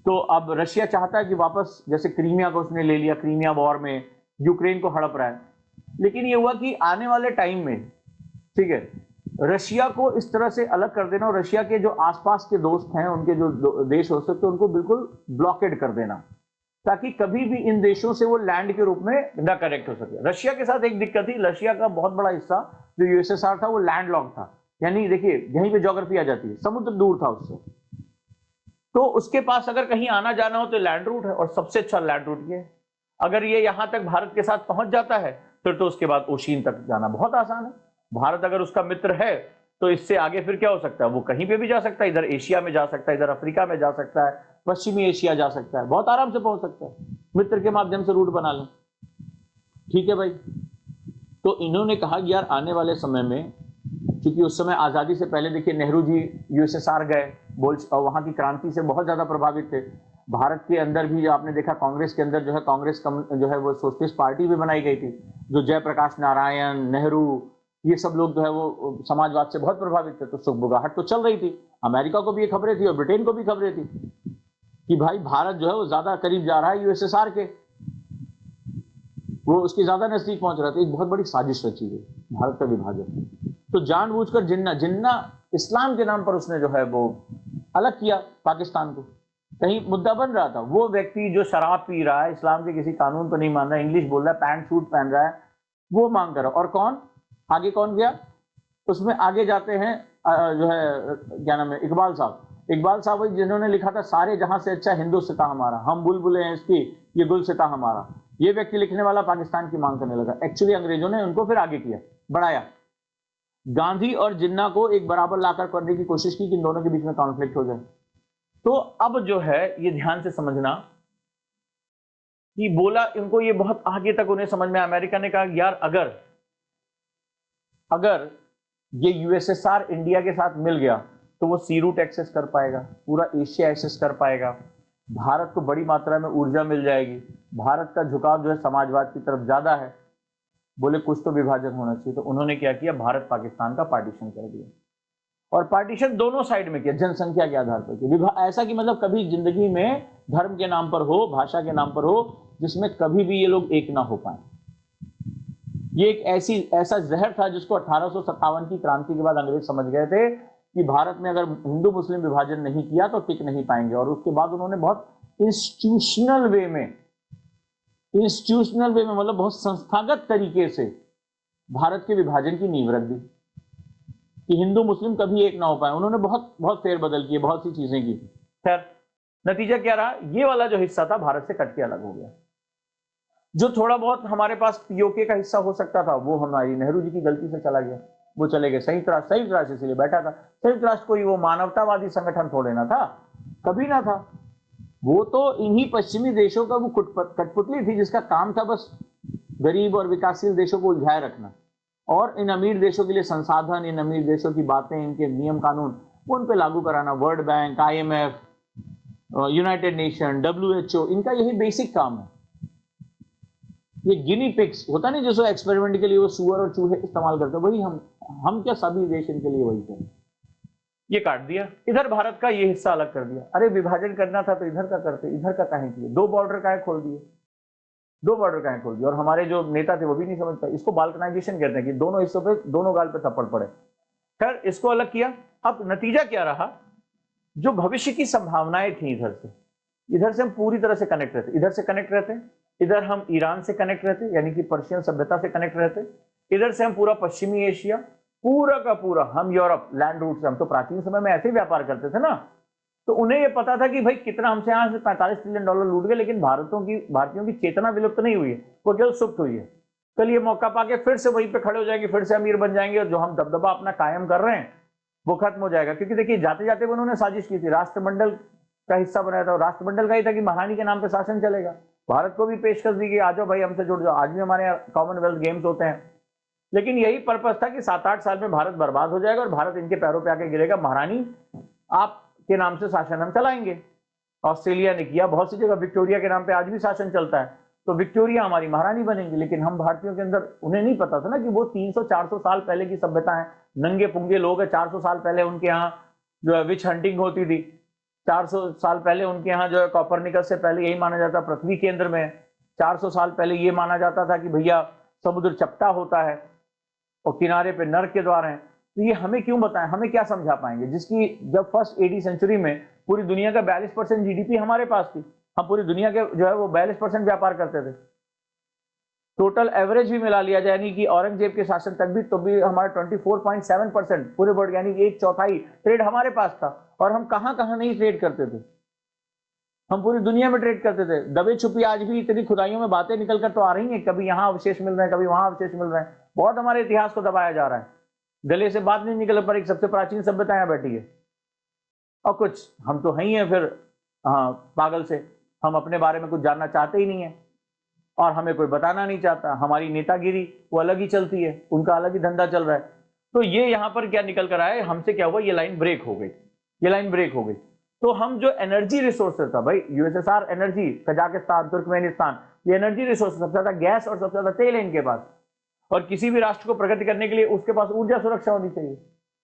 तो अब रशिया चाहता है कि वापस, जैसे क्रीमिया को उसने ले लिया, क्रीमिया वॉर में यूक्रेन को हड़प रहा है। लेकिन ये हुआ कि आने वाले टाइम में, ठीक है, रशिया को इस तरह से अलग कर देना और रशिया के जो आसपास के दोस्त हैं, उनके जो देश हो सकते, उनको बिल्कुल ब्लॉकेड कर देना, ताकि कभी भी इन देशों से वो लैंड के रूप में न कनेक्ट हो सके। रशिया के साथ एक दिक्कत थी, रशिया का बहुत बड़ा हिस्सा जो यूएसएसआर था वो लैंड लॉक था, यानी देखिए यहीं पे ज्योग्राफी आ जाती है, समुद्र दूर था उससे। तो उसके पास अगर कहीं आना जाना हो तो लैंड रूट है, और सबसे अच्छा लैंड रूट ये है। अगर ये यहां तक भारत के साथ पहुंच जाता है फिर तो उसके बाद ओशियन तक जाना बहुत आसान है। भारत अगर उसका मित्र है तो इससे आगे फिर क्या हो सकता है, वो कहीं पे भी जा सकता है, इधर एशिया में जा सकता है, इधर अफ्रीका में जा सकता है, पश्चिमी एशिया जा सकता है, बहुत आराम से पहुंच सकता है, मित्र के माध्यम से रूट बना लें, ठीक है भाई। तो इन्होंने कहा कि यार आने वाले समय में, क्योंकि उस समय आजादी से पहले देखिए नेहरू जी यूएसएसआर गए, वहां की क्रांति से बहुत ज्यादा प्रभावित थे। भारत के अंदर भी आपने देखा, कांग्रेस के अंदर जो है कांग्रेस जो है वो सोशलिस्ट पार्टी भी बनाई गई थी, जो जयप्रकाश नारायण, नेहरू, ये सब लोग जो है वो समाजवाद से बहुत प्रभावित थे। तो सुगबुगाहट तो चल रही थी, अमेरिका को भी ये खबरें थी और ब्रिटेन को भी खबरें थी कि भाई भारत जो है वो ज्यादा करीब जा रहा है यूएसएसआर के, वो उसके ज्यादा नजदीक पहुंच रहा था। एक बहुत बड़ी साजिश रची गई भारत का विभाजन। तो जानबूझकर जिन्ना इस्लाम के नाम पर उसने जो है वो अलग किया पाकिस्तान को। कहीं मुद्दा बन रहा था, वो व्यक्ति जो शराब पी रहा है, इस्लाम के किसी कानून को नहीं मान रहा है, इंग्लिश बोल रहा है, पैंट सूट पहन रहा है, वो मांग कर रहा। और कौन आगे, कौन गया उसमें, आगे जाते हैं जो है क्या नाम है, इकबाल साहब वही जिन्होंने लिखा था सारे जहां से अच्छा हिंदुस्तान हमारा, हम बुलबुलें हैं इसकी, ये गुलसिता हमारा। ये व्यक्ति लिखने वाला पाकिस्तान की मांग करने लगा। एक्चुअली अंग्रेजों ने उनको फिर आगे किया, बढ़ाया। गांधी और जिन्ना को एक बराबर लाकर करने की कोशिश की कि इन दोनों के बीच में कॉन्फ्लिक्ट हो जाए। तो अब जो है ये ध्यान से समझना कि बोला इनको, ये बहुत आगे तक उन्हें समझ में, अमेरिका ने कहा यार अगर ये यूएसएसआर इंडिया के साथ मिल गया तो वो सी रूट एक्सेस कर पाएगा, पूरा एशिया एक्सेस कर पाएगा, भारत को बड़ी मात्रा में ऊर्जा मिल जाएगी, भारत का झुकाव जो है समाजवाद की तरफ ज्यादा है। बोले कुछ तो विभाजन होना चाहिए। तो उन्होंने क्या किया, भारत पाकिस्तान का पार्टीशन कर दिया, और पार्टीशन दोनों साइड में किया, जनसंख्या के आधार पर किया। ऐसा कि मतलब कभी जिंदगी में धर्म के नाम पर हो, भाषा के नाम पर हो, जिसमें कभी भी ये लोग एक ना हो पाए। ये एक ऐसा जहर था जिसको 1857 की क्रांति के बाद अंग्रेज समझ गए थे कि भारत में अगर हिंदू मुस्लिम विभाजन नहीं किया तो टिक नहीं पाएंगे। और उसके बाद उन्होंने बहुत इंस्टीट्यूशनल वे में मतलब बहुत संस्थागत तरीके से भारत के विभाजन की नींव रख दी कि हिंदू मुस्लिम कभी एक ना हो पाए। उन्होंने बहुत बहुत फेरबदल किए, बहुत सी चीजें की। खैर नतीजा क्या रहा, ये वाला जो हिस्सा था भारत से कट के अलग हो गया। जो थोड़ा बहुत हमारे पास पीओके का हिस्सा हो सकता था वो हमारी नेहरू जी की गलती से चला गया, वो चले गए संयुक्त राष्ट्र इसलिए बैठा था। संयुक्त राष्ट्र कोई वो मानवतावादी संगठन थोड़े ना था, कभी ना था। वो तो इन्हीं पश्चिमी देशों का वो कठपुतली थी जिसका काम था बस गरीब और विकासशील देशों को उलझाए रखना, और इन अमीर देशों के लिए संसाधन, इन अमीर देशों की बातें, इनके नियम कानून उन पे लागू कराना। World bank, IMF, United nation, WHO, इनका यही बेसिक काम है। ये गिनी पिग्स होता नहीं जिसको एक्सपेरिमेंट के लिए वो सुअर और चूहे इस्तेमाल करते, वही हम क्या सभी देश इनके लिए वही थे। ये काट दिया, इधर भारत का ये हिस्सा अलग कर दिया। अरे विभाजन करना था तो इधर का करते, इधर का काहे किए? दो बॉर्डर काहे खोल दिए? और हमारे जो नेता थे वो भी नहीं समझ पाए। इसको बाल्कनाइजेशन कहते हैं कि दोनों हिस्सों पे, दोनों गाल पे थप्पड़ पड़े। खैर इसको अलग किया। अब नतीजा क्या रहा, जो भविष्य की संभावनाएं थी इधर से हम पूरी तरह से कनेक्ट रहते, इधर हम ईरान से कनेक्ट रहते, यानी कि पर्शियन सभ्यता से कनेक्ट रहते, इधर से हम पूरा पश्चिमी एशिया, पूरा का पूरा हम यूरोप, लैंड रूट से। हम तो प्राचीन समय में ऐसे ही व्यापार करते थे ना, तो उन्हें यह पता था कि भाई कितना हमसे यहाँ से $45 ट्रिलियन लूट गए, लेकिन भारतीयों की चेतना विलुप्त नहीं हुई है, वो केवल सुप्त हुई है। कल ये मौका पाके फिर से वहीं पे खड़े हो जाएंगे, फिर से अमीर बन जाएंगे, और जो हम दबदबा अपना कायम कर रहे हैं वो खत्म हो जाएगा। क्योंकि देखिए जाते जाते उन्होंने साजिश की थी, राष्ट्रमंडल का हिस्सा बनाया था। राष्ट्रमंडल का ही था कि महारानी के नाम पे शासन चलेगा। भारत को भी पेशकश दी गई, आ जाओ भाई हमसे जुड़ जाओ। आज भी हमारे यहाँ कॉमनवेल्थ गेम्स होते हैं, लेकिन यही पर्पस था कि 7-8 साल में भारत बर्बाद हो जाएगा और भारत इनके पैरों पे आके गिरेगा। महारानी आपके नाम से शासन हम चलाएंगे। ऑस्ट्रेलिया ने किया, बहुत सी जगह विक्टोरिया के नाम पे आज भी शासन चलता है, तो विक्टोरिया हमारी महारानी बनेंगी। लेकिन हम भारतीयों के अंदर, उन्हें नहीं पता था ना कि वो 300-400 साल पहले की सभ्यता है, नंगे पुंगे लोग हैं। 400 साल पहले उनके यहाँ जो है विच हंटिंग होती थी। 400 साल पहले उनके यहाँ जो है कॉपरनिकस से पहले यही माना जाता पृथ्वी केंद्र में। 400 साल पहले ये माना जाता था कि भैया समुद्र चपटा होता है और किनारे पे नर्क के द्वार हैं। तो ये हमें क्यों बताएं, हमें क्या समझा पाएंगे, जिसकी जब फर्स्ट 80 सेंचुरी में पूरी दुनिया का 42% GDP हमारे पास थी। हम पूरी दुनिया के जो है वो 42% व्यापार करते थे। टोटल एवरेज भी मिला लिया जाए, यानी कि औरंगजेब के शासन तक भी, तो भी हमारा 24.7% पूरे वर्ल्ड, यानी कि 1/4 ट्रेड हमारे पास था। और हम कहां कहां नहीं ट्रेड करते थे, हम पूरी दुनिया में ट्रेड करते थे। दबे छुपी आज भी इतनी खुदाइयों में बातें निकल कर तो आ रही हैं, कभी यहां अवशेष मिल रहे हैं, कभी वहां अवशेष मिल रहे हैं। बहुत हमारे इतिहास को दबाया जा रहा है, गले से बात नहीं निकल पर एक सबसे प्राचीन सभ्यता यहाँ बैठी है। और कुछ हम तो हैं ही हैं फिर, हाँ पागल से, हम अपने बारे में कुछ जानना चाहते ही नहीं है और हमें कोई बताना नहीं चाहता। हमारी नेतागिरी वो अलग ही चलती है, उनका अलग ही धंधा चल रहा है। तो ये यहाँ पर क्या निकल कर आया, हमसे क्या हुआ, ये लाइन ब्रेक हो गई। तो हम जो एनर्जी रिसोर्सेज था भाई, यूएसएसआर एनर्जी, कजाकिस्तान, तुर्कमेनिस्तान, ये एनर्जी रिसोर्स सबसे ज्यादा गैस और सबसे ज्यादा तेल है इनके पास। और किसी भी राष्ट्र को प्रगति करने के लिए उसके पास ऊर्जा सुरक्षा होनी चाहिए।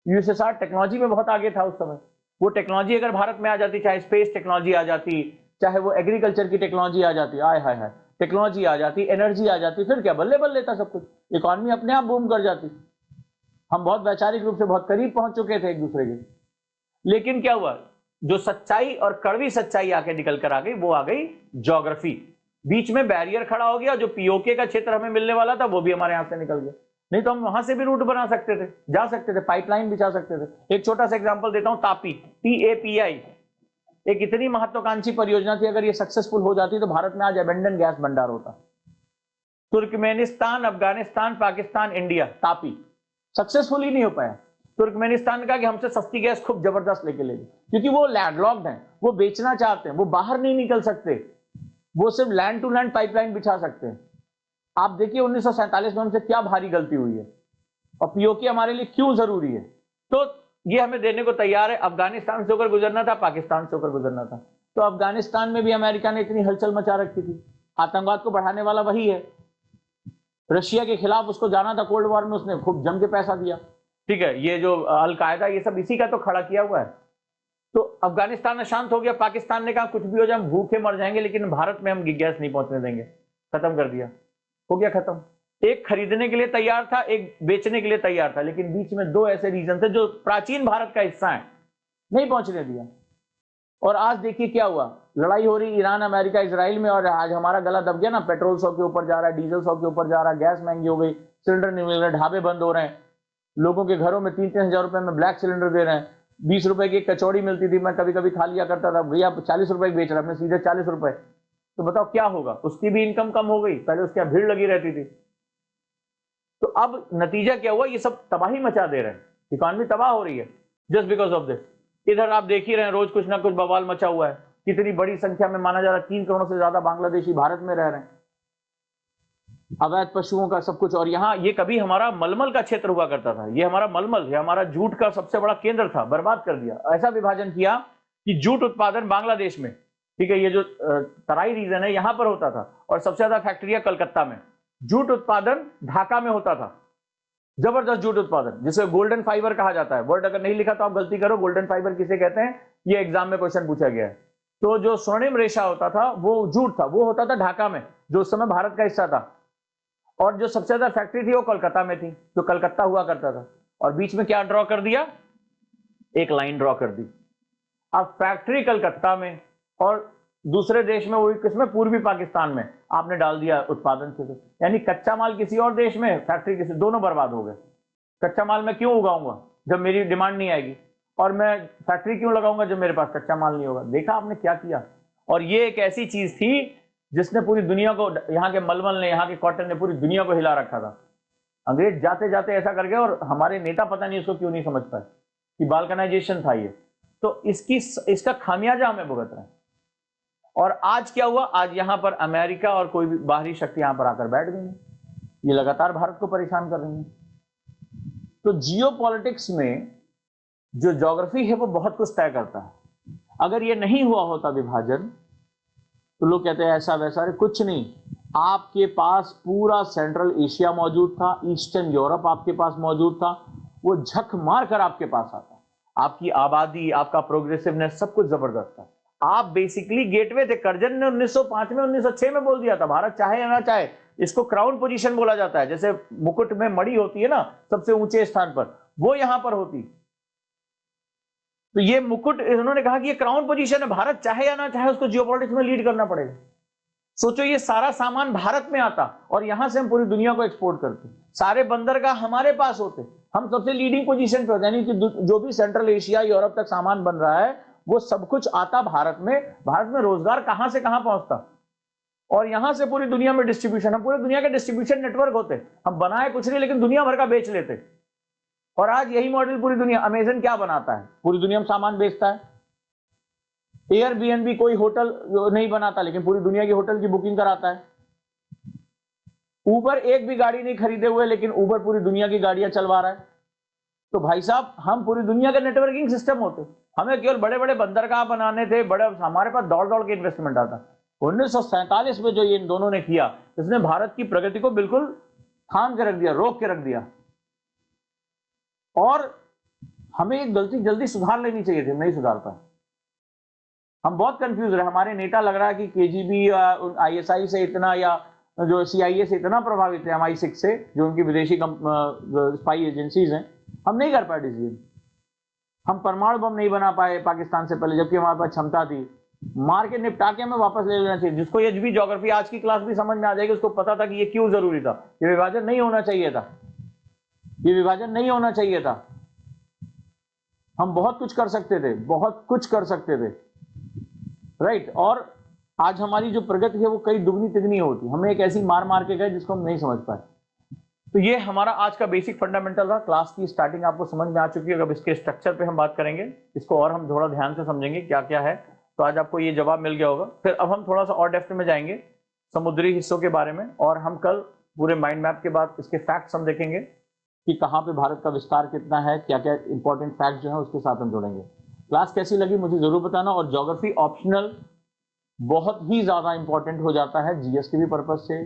यूएसएसआर टेक्नोलॉजी में बहुत आगे था उस समय। वो टेक्नोलॉजी अगर भारत में आ जाती, चाहे स्पेस टेक्नोलॉजी आ जाती, चाहे वो एग्रीकल्चर की टेक्नोलॉजी आ जाती, आय हाय हाय, टेक्नोलॉजी आ जाती, एनर्जी आ जाती, फिर क्या बल्ले बल्ले था सब कुछ, इकॉनमी अपने आप बूम कर जाती। हम बहुत वैचारिक रूप से बहुत करीब पहुंच चुके थे एक दूसरे के। लेकिन क्या हुआ, जो सच्चाई और कड़वी सच्चाई आके निकल कर आ गई, वो आ गई ज्योग्राफी। बीच में बैरियर खड़ा हो गया, जो पीओके का क्षेत्र हमें मिलने वाला था वो भी हमारे यहां से निकल गया। नहीं तो हम वहां से भी रूट बना सकते थे, जा सकते थे, पाइपलाइन बिछा सकते थे। एक छोटा सा एग्जांपल देता हूं, तापी, TAPI, एक इतनी महत्वाकांक्षी परियोजना थी, अगर ये सक्सेसफुल हो जाती तो भारत में आज एबंडेंट गैस भंडार होता। Turkmenistan, Afghanistan, Pakistan, India, Tapi, successfully नहीं हो पाया। तुर्कमेनिस्तान का कि हमसे सस्ती गैस खूब जबरदस्त लेके ले गए, क्योंकि वो लैंडलॉक्ड हैं, वो बेचना चाहते हैं, वो बाहर नहीं निकल सकते, वो सिर्फ लैंड टू लैंड पाइपलाइन बिछा सकते हैं। आप देखिए 1947 में हमसे क्या भारी गलती हुई है और पीओके हमारे लिए क्यों जरूरी है। तो ये हमें देने को तैयार है। अफगानिस्तान से होकर गुजरना था, पाकिस्तान से होकर गुजरना था। तो अफगानिस्तान में भी अमेरिका ने इतनी हलचल मचा रखी थी, आतंकवाद को बढ़ाने वाला वही है। रशिया के खिलाफ उसको जाना था कोल्ड वॉर में, उसने खूब जम के पैसा दिया। ठीक है, ये जो अलकायदा ये सब इसी का तो खड़ा किया हुआ है। तो अफगानिस्तान अशांत हो गया, पाकिस्तान ने कहा कुछ भी हो जाए हम भूखे मर जाएंगे लेकिन भारत में हम गैस नहीं पहुंचने देंगे, खत्म कर दिया, हो गया खत्म। एक खरीदने के लिए तैयार था, एक बेचने के लिए तैयार था, लेकिन बीच में दो ऐसे रीजन थे जो प्राचीन भारत का हिस्सा है, नहीं पहुंचने दिया। और आज देखिए क्या हुआ, लड़ाई हो रही ईरान, अमेरिका, इजराइल में, और आज हमारा गला दब गया ना। पेट्रोल 100 के ऊपर जा रहा है, डीजल 100 के ऊपर जा रहा है, गैस महंगी हो गई, सिलेंडर नहीं मिल रहे, ढाबे बंद हो रहे हैं, लोगों के घरों में 3-3 हजार रुपए में ब्लैक सिलेंडर दे रहे हैं। 20 रुपए की एक कचौड़ी मिलती थी, मैं कभी कभी खा लिया करता था, भैया 40 रुपए बेच रहा है, सीधे 40 रुपए। तो बताओ क्या होगा, उसकी भी इनकम कम हो गई, पहले उसकी भीड़ लगी रहती थी। तो अब नतीजा क्या हुआ, ये सब तबाही मचा दे रहे हैं, इकॉनमी तबाह हो रही है जस्ट बिकॉज ऑफ दिस। इधर आप देख ही रहे हैं, रोज कुछ ना कुछ बवाल मचा हुआ है। कितनी बड़ी संख्या में माना जा रहा है, 3 करोड़ से ज्यादा बांग्लादेशी भारत में रह रहे हैं, अवैध पशुओं का सब कुछ। और यहाँ ये कभी हमारा मलमल का क्षेत्र हुआ करता था, ये हमारा मलमल, ये हमारा जूट का सबसे बड़ा केंद्र था, बर्बाद कर दिया। ऐसा विभाजन किया कि जूट उत्पादन बांग्लादेश में, ठीक है, ये जो तराई रीजन है यहां पर होता था, और सबसे ज्यादा फैक्ट्रियां कलकत्ता में। जूट उत्पादन ढाका में होता था, जबरदस्त जूट उत्पादन, जिसे गोल्डन फाइबर कहा जाता है। वर्ड अगर नहीं लिखा तो आप गलती करो, गोल्डन फाइबर किसे कहते हैं, ये एग्जाम में क्वेश्चन पूछा गया है। तो जो स्वर्णिम रेशा होता था वो जूट था, वो होता था ढाका में, जो उस समय भारत का हिस्सा था। और जो सबसे ज्यादा फैक्ट्री थी वो कोलकाता में थी, जो कलकत्ता हुआ करता था। और बीच में क्या ड्रॉ कर दिया, एक लाइन ड्रॉ कर दी। अब फैक्ट्री कलकत्ता में और दूसरे देश में, वो किसमें, पूर्वी पाकिस्तान में आपने डाल दिया उत्पादन से। यानी कच्चा माल किसी और देश में, फैक्ट्री किसी, दोनों बर्बाद हो गए। कच्चा माल मैं क्यों उगाऊंगा जब मेरी डिमांड नहीं आएगी, और मैं फैक्ट्री क्यों लगाऊंगा जब मेरे पास कच्चा माल नहीं होगा। देखा आपने क्या किया। और ये एक ऐसी चीज थी जिसने पूरी दुनिया को, यहाँ के मलमल ने, यहाँ के कॉटन ने पूरी दुनिया को हिला रखा था। अंग्रेज जाते जाते ऐसा कर गए, और हमारे नेता पता नहीं इसको क्यों नहीं समझ पाए कि बाल्कनाइजेशन था ये। तो इसका खामियाजा हमें भुगत रहे हैं। और आज क्या हुआ, आज यहां पर अमेरिका और कोई भी बाहरी शक्ति यहां पर आकर बैठ गई है, ये लगातार भारत को परेशान कर रही है। तो जियोपॉलिटिक्स में जो ज्योग्राफी है वो बहुत कुछ तय करता है। अगर ये नहीं हुआ होता विभाजन, तो लोग कहते हैं ऐसा वैसा, अरे कुछ नहीं, आपके पास पूरा सेंट्रल एशिया मौजूद था, ईस्टर्न यूरोप आपके पास मौजूद था, वो झक मार कर आपके पास आता। आपकी आबादी, आपका प्रोग्रेसिवनेस, सब कुछ जबरदस्त था। आप बेसिकली गेटवे थे। कर्जन ने 1905 में, 1906 में बोल दिया था, भारत चाहे या ना चाहे, इसको क्राउन पोजीशन बोला जाता है। जैसे मुकुट में मणि होती है ना सबसे ऊंचे स्थान पर, वो यहां पर होती। तो ये मुकुट, इन्होंने कहा कि ये क्राउन पोजीशन है, भारत चाहे या ना चाहे उसको जियोपॉलिटिक्स में लीड करना पड़ेगा। सोचो ये सारा सामान भारत में आता और यहां से हम पूरी दुनिया को एक्सपोर्ट करते, सारे बंदरगाह हमारे पास होते, हम सबसे लीडिंग पोजीशन पे होते। यानी कि जो भी सेंट्रल एशिया, यूरोप तक सामान बन रहा है वो सब कुछ आता भारत में। भारत में रोजगार कहां से कहां पहुंचता, और यहां से पूरी दुनिया में डिस्ट्रीब्यूशन, हम पूरी दुनिया के डिस्ट्रीब्यूशन नेटवर्क होते। हम बनाए कुछ नहीं लेकिन दुनिया भर का बेच लेते। और आज यही मॉडल पूरी दुनिया, अमेजन क्या बनाता है, पूरी दुनिया में सामान बेचता है। एयरबीएनबी कोई होटल नहीं बनाता लेकिन पूरी दुनिया की होटल की बुकिंग कराता है। ऊबर एक भी गाड़ी नहीं खरीदे हुए लेकिन ऊबर पूरी दुनिया की गाड़ियां चलवा रहा है। तो भाई साहब, हम पूरी दुनिया का नेटवर्किंग सिस्टम होते, हमें केवल बड़े बड़े बंदरगाह बनाने थे, बड़े, हमारे पास दौड़ दौड़ के इन्वेस्टमेंट आता। 1947 में जो ये इन दोनों ने किया, इसने भारत की प्रगति को बिल्कुल थाम के रख दिया, रोक के रख दिया। और हमें एक गलती जल्दी सुधार लेनी चाहिए थी, नहीं सुधार पाए। हम बहुत कंफ्यूज रहे। हमारे नेता लग रहा है कि केजीबी आईएसआई से इतना, या जो सीआईए से इतना प्रभावित है, MI6 से, जो उनकी विदेशी स्पाई एजेंसीज हैं। हम नहीं कर पाए डिसीजन। हम परमाणु बम नहीं बना पाए पाकिस्तान से पहले, जबकि हमारे पास क्षमता थी। मार के निपटा के हमें वापस ले लेना चाहिए। जिसको ये भी ज्योग्राफी आज की क्लास भी समझ में आ जाएगी, उसको पता था कि ये क्यों जरूरी था। ये विभाजन नहीं होना चाहिए था, ये विभाजन नहीं होना चाहिए था। हम बहुत कुछ कर सकते थे, बहुत कुछ कर सकते थे, राइट। और आज हमारी जो प्रगति है वो कई दुगनी तिगनी होती, हमें एक ऐसी मार मार के गए जिसको हम नहीं समझ पाए। तो ये हमारा आज का बेसिक फंडामेंटल रहा। क्लास की स्टार्टिंग आपको समझ में आ चुकी है। अब इसके स्ट्रक्चर पे हम बात करेंगे, इसको और हम थोड़ा ध्यान से समझेंगे क्या क्या है। तो आज आपको ये जवाब मिल गया होगा। फिर अब हम थोड़ा सा और डेप्थ में जाएंगे समुद्री हिस्सों के बारे में, और हम कल पूरे माइंड मैप के बाद इसके फैक्ट्स हम देखेंगे कि कहाँ पे भारत का विस्तार कितना है, क्या क्या इंपॉर्टेंट फैक्ट जो है उसके साथ हम जोड़ेंगे। क्लास कैसी लगी मुझे जरूर बताना। और ज्योग्राफी ऑप्शनल बहुत ही ज्यादा इंपॉर्टेंट हो जाता है जीएस के भी पर्पज से,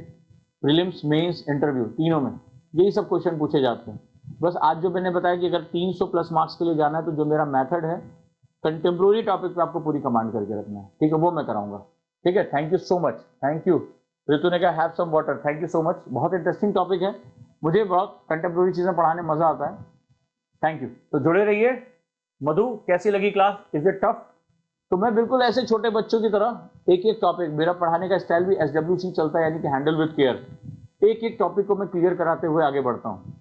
प्रीलिम्स, मेंस, इंटरव्यू तीनों में यही सब क्वेश्चन पूछे जाते हैं। बस आज जो मैंने बताया कि अगर 300 प्लस मार्क्स के लिए जाना है तो जो मेरा मेथड है कंटेम्प्रोरी टॉपिक पे आपको पूरी कमांड करके रखना है, ठीक है, वो मैं कराऊंगा। ठीक है, thank you so much. Thank you. Ritu ने कहा have some water, thank you so much. बहुत इंटरेस्टिंग टॉपिक है, मुझे बहुत कंटेम्प्रोरी चीजें पढ़ाने में मजा आता है। Thank you. तो जुड़े रहिए। मधु, कैसी लगी क्लास? Is it tough? तो मैं बिल्कुल ऐसे छोटे बच्चों की तरह एक एक टॉपिक, मेरा पढ़ाने का स्टाइल भी SWC चलता है, यानी कि हैंडल विद केयर। एक एक टॉपिक को मैं क्लियर कराते हुए आगे बढ़ता हूं।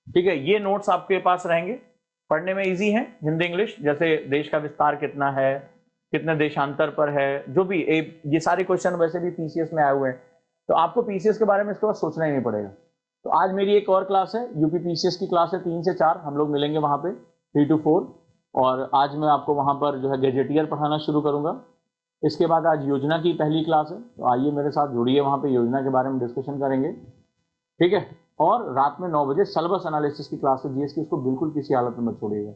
ठीक है, ये नोट्स आपके पास रहेंगे, पढ़ने में इजी है, हिंदी इंग्लिश। जैसे देश का विस्तार कितना है, कितने देशांतर पर है, जो भी ये सारे क्वेश्चन वैसे भी पीसीएस में आए हुए हैं, तो आपको पीसीएस के बारे में इसके बाद सोचना ही नहीं पड़ेगा। तो आज मेरी एक और क्लास है, यूपी पीसीएस की क्लास है, 3 से 4 हम लोग मिलेंगे वहां पे, 3 to 4। और आज मैं आपको वहां पर जो है गैजेटियर पढ़ाना शुरू करूंगा। इसके बाद आज योजना की पहली क्लास है, तो आइए मेरे साथ जुड़िए, वहां पे योजना के बारे में डिस्कशन करेंगे। ठीक है, और रात में 9 बजे सिलेबस एनालिसिस की क्लास है जीएस की, उसको बिल्कुल किसी हालत में मत छोड़िएगा।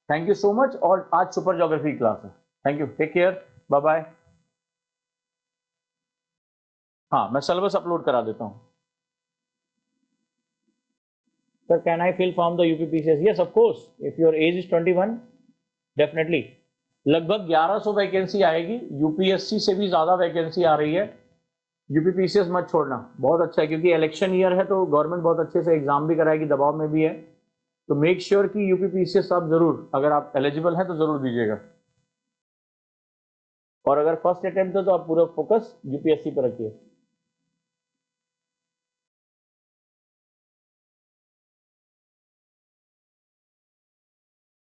Thank you so much. और आज सुपर ज्योग्राफी क्लास है। Thank you, take care, bye bye. हाँ, मैं सिलेबस अपलोड करा देता हूँ। Sir, can I fill form the UPPCS? Yes of course, if your age is 21 definitely. लगभग 1100 वैकेंसी आएगी, यूपीएससी से भी ज्यादा वैकेंसी आ रही है। यूपीपीसीएस मत छोड़ना, बहुत अच्छा है, क्योंकि इलेक्शन ईयर है तो गवर्नमेंट बहुत अच्छे से एग्जाम भी कराएगी, दबाव में भी है। तो मेक श्योर कि यूपीपीसीएस आप जरूर, अगर आप एलिजिबल हैं तो जरूर दीजिएगा। और अगर फर्स्ट अटेम्प्ट है तो आप पूरा फोकस यूपीएससी पर रखिए।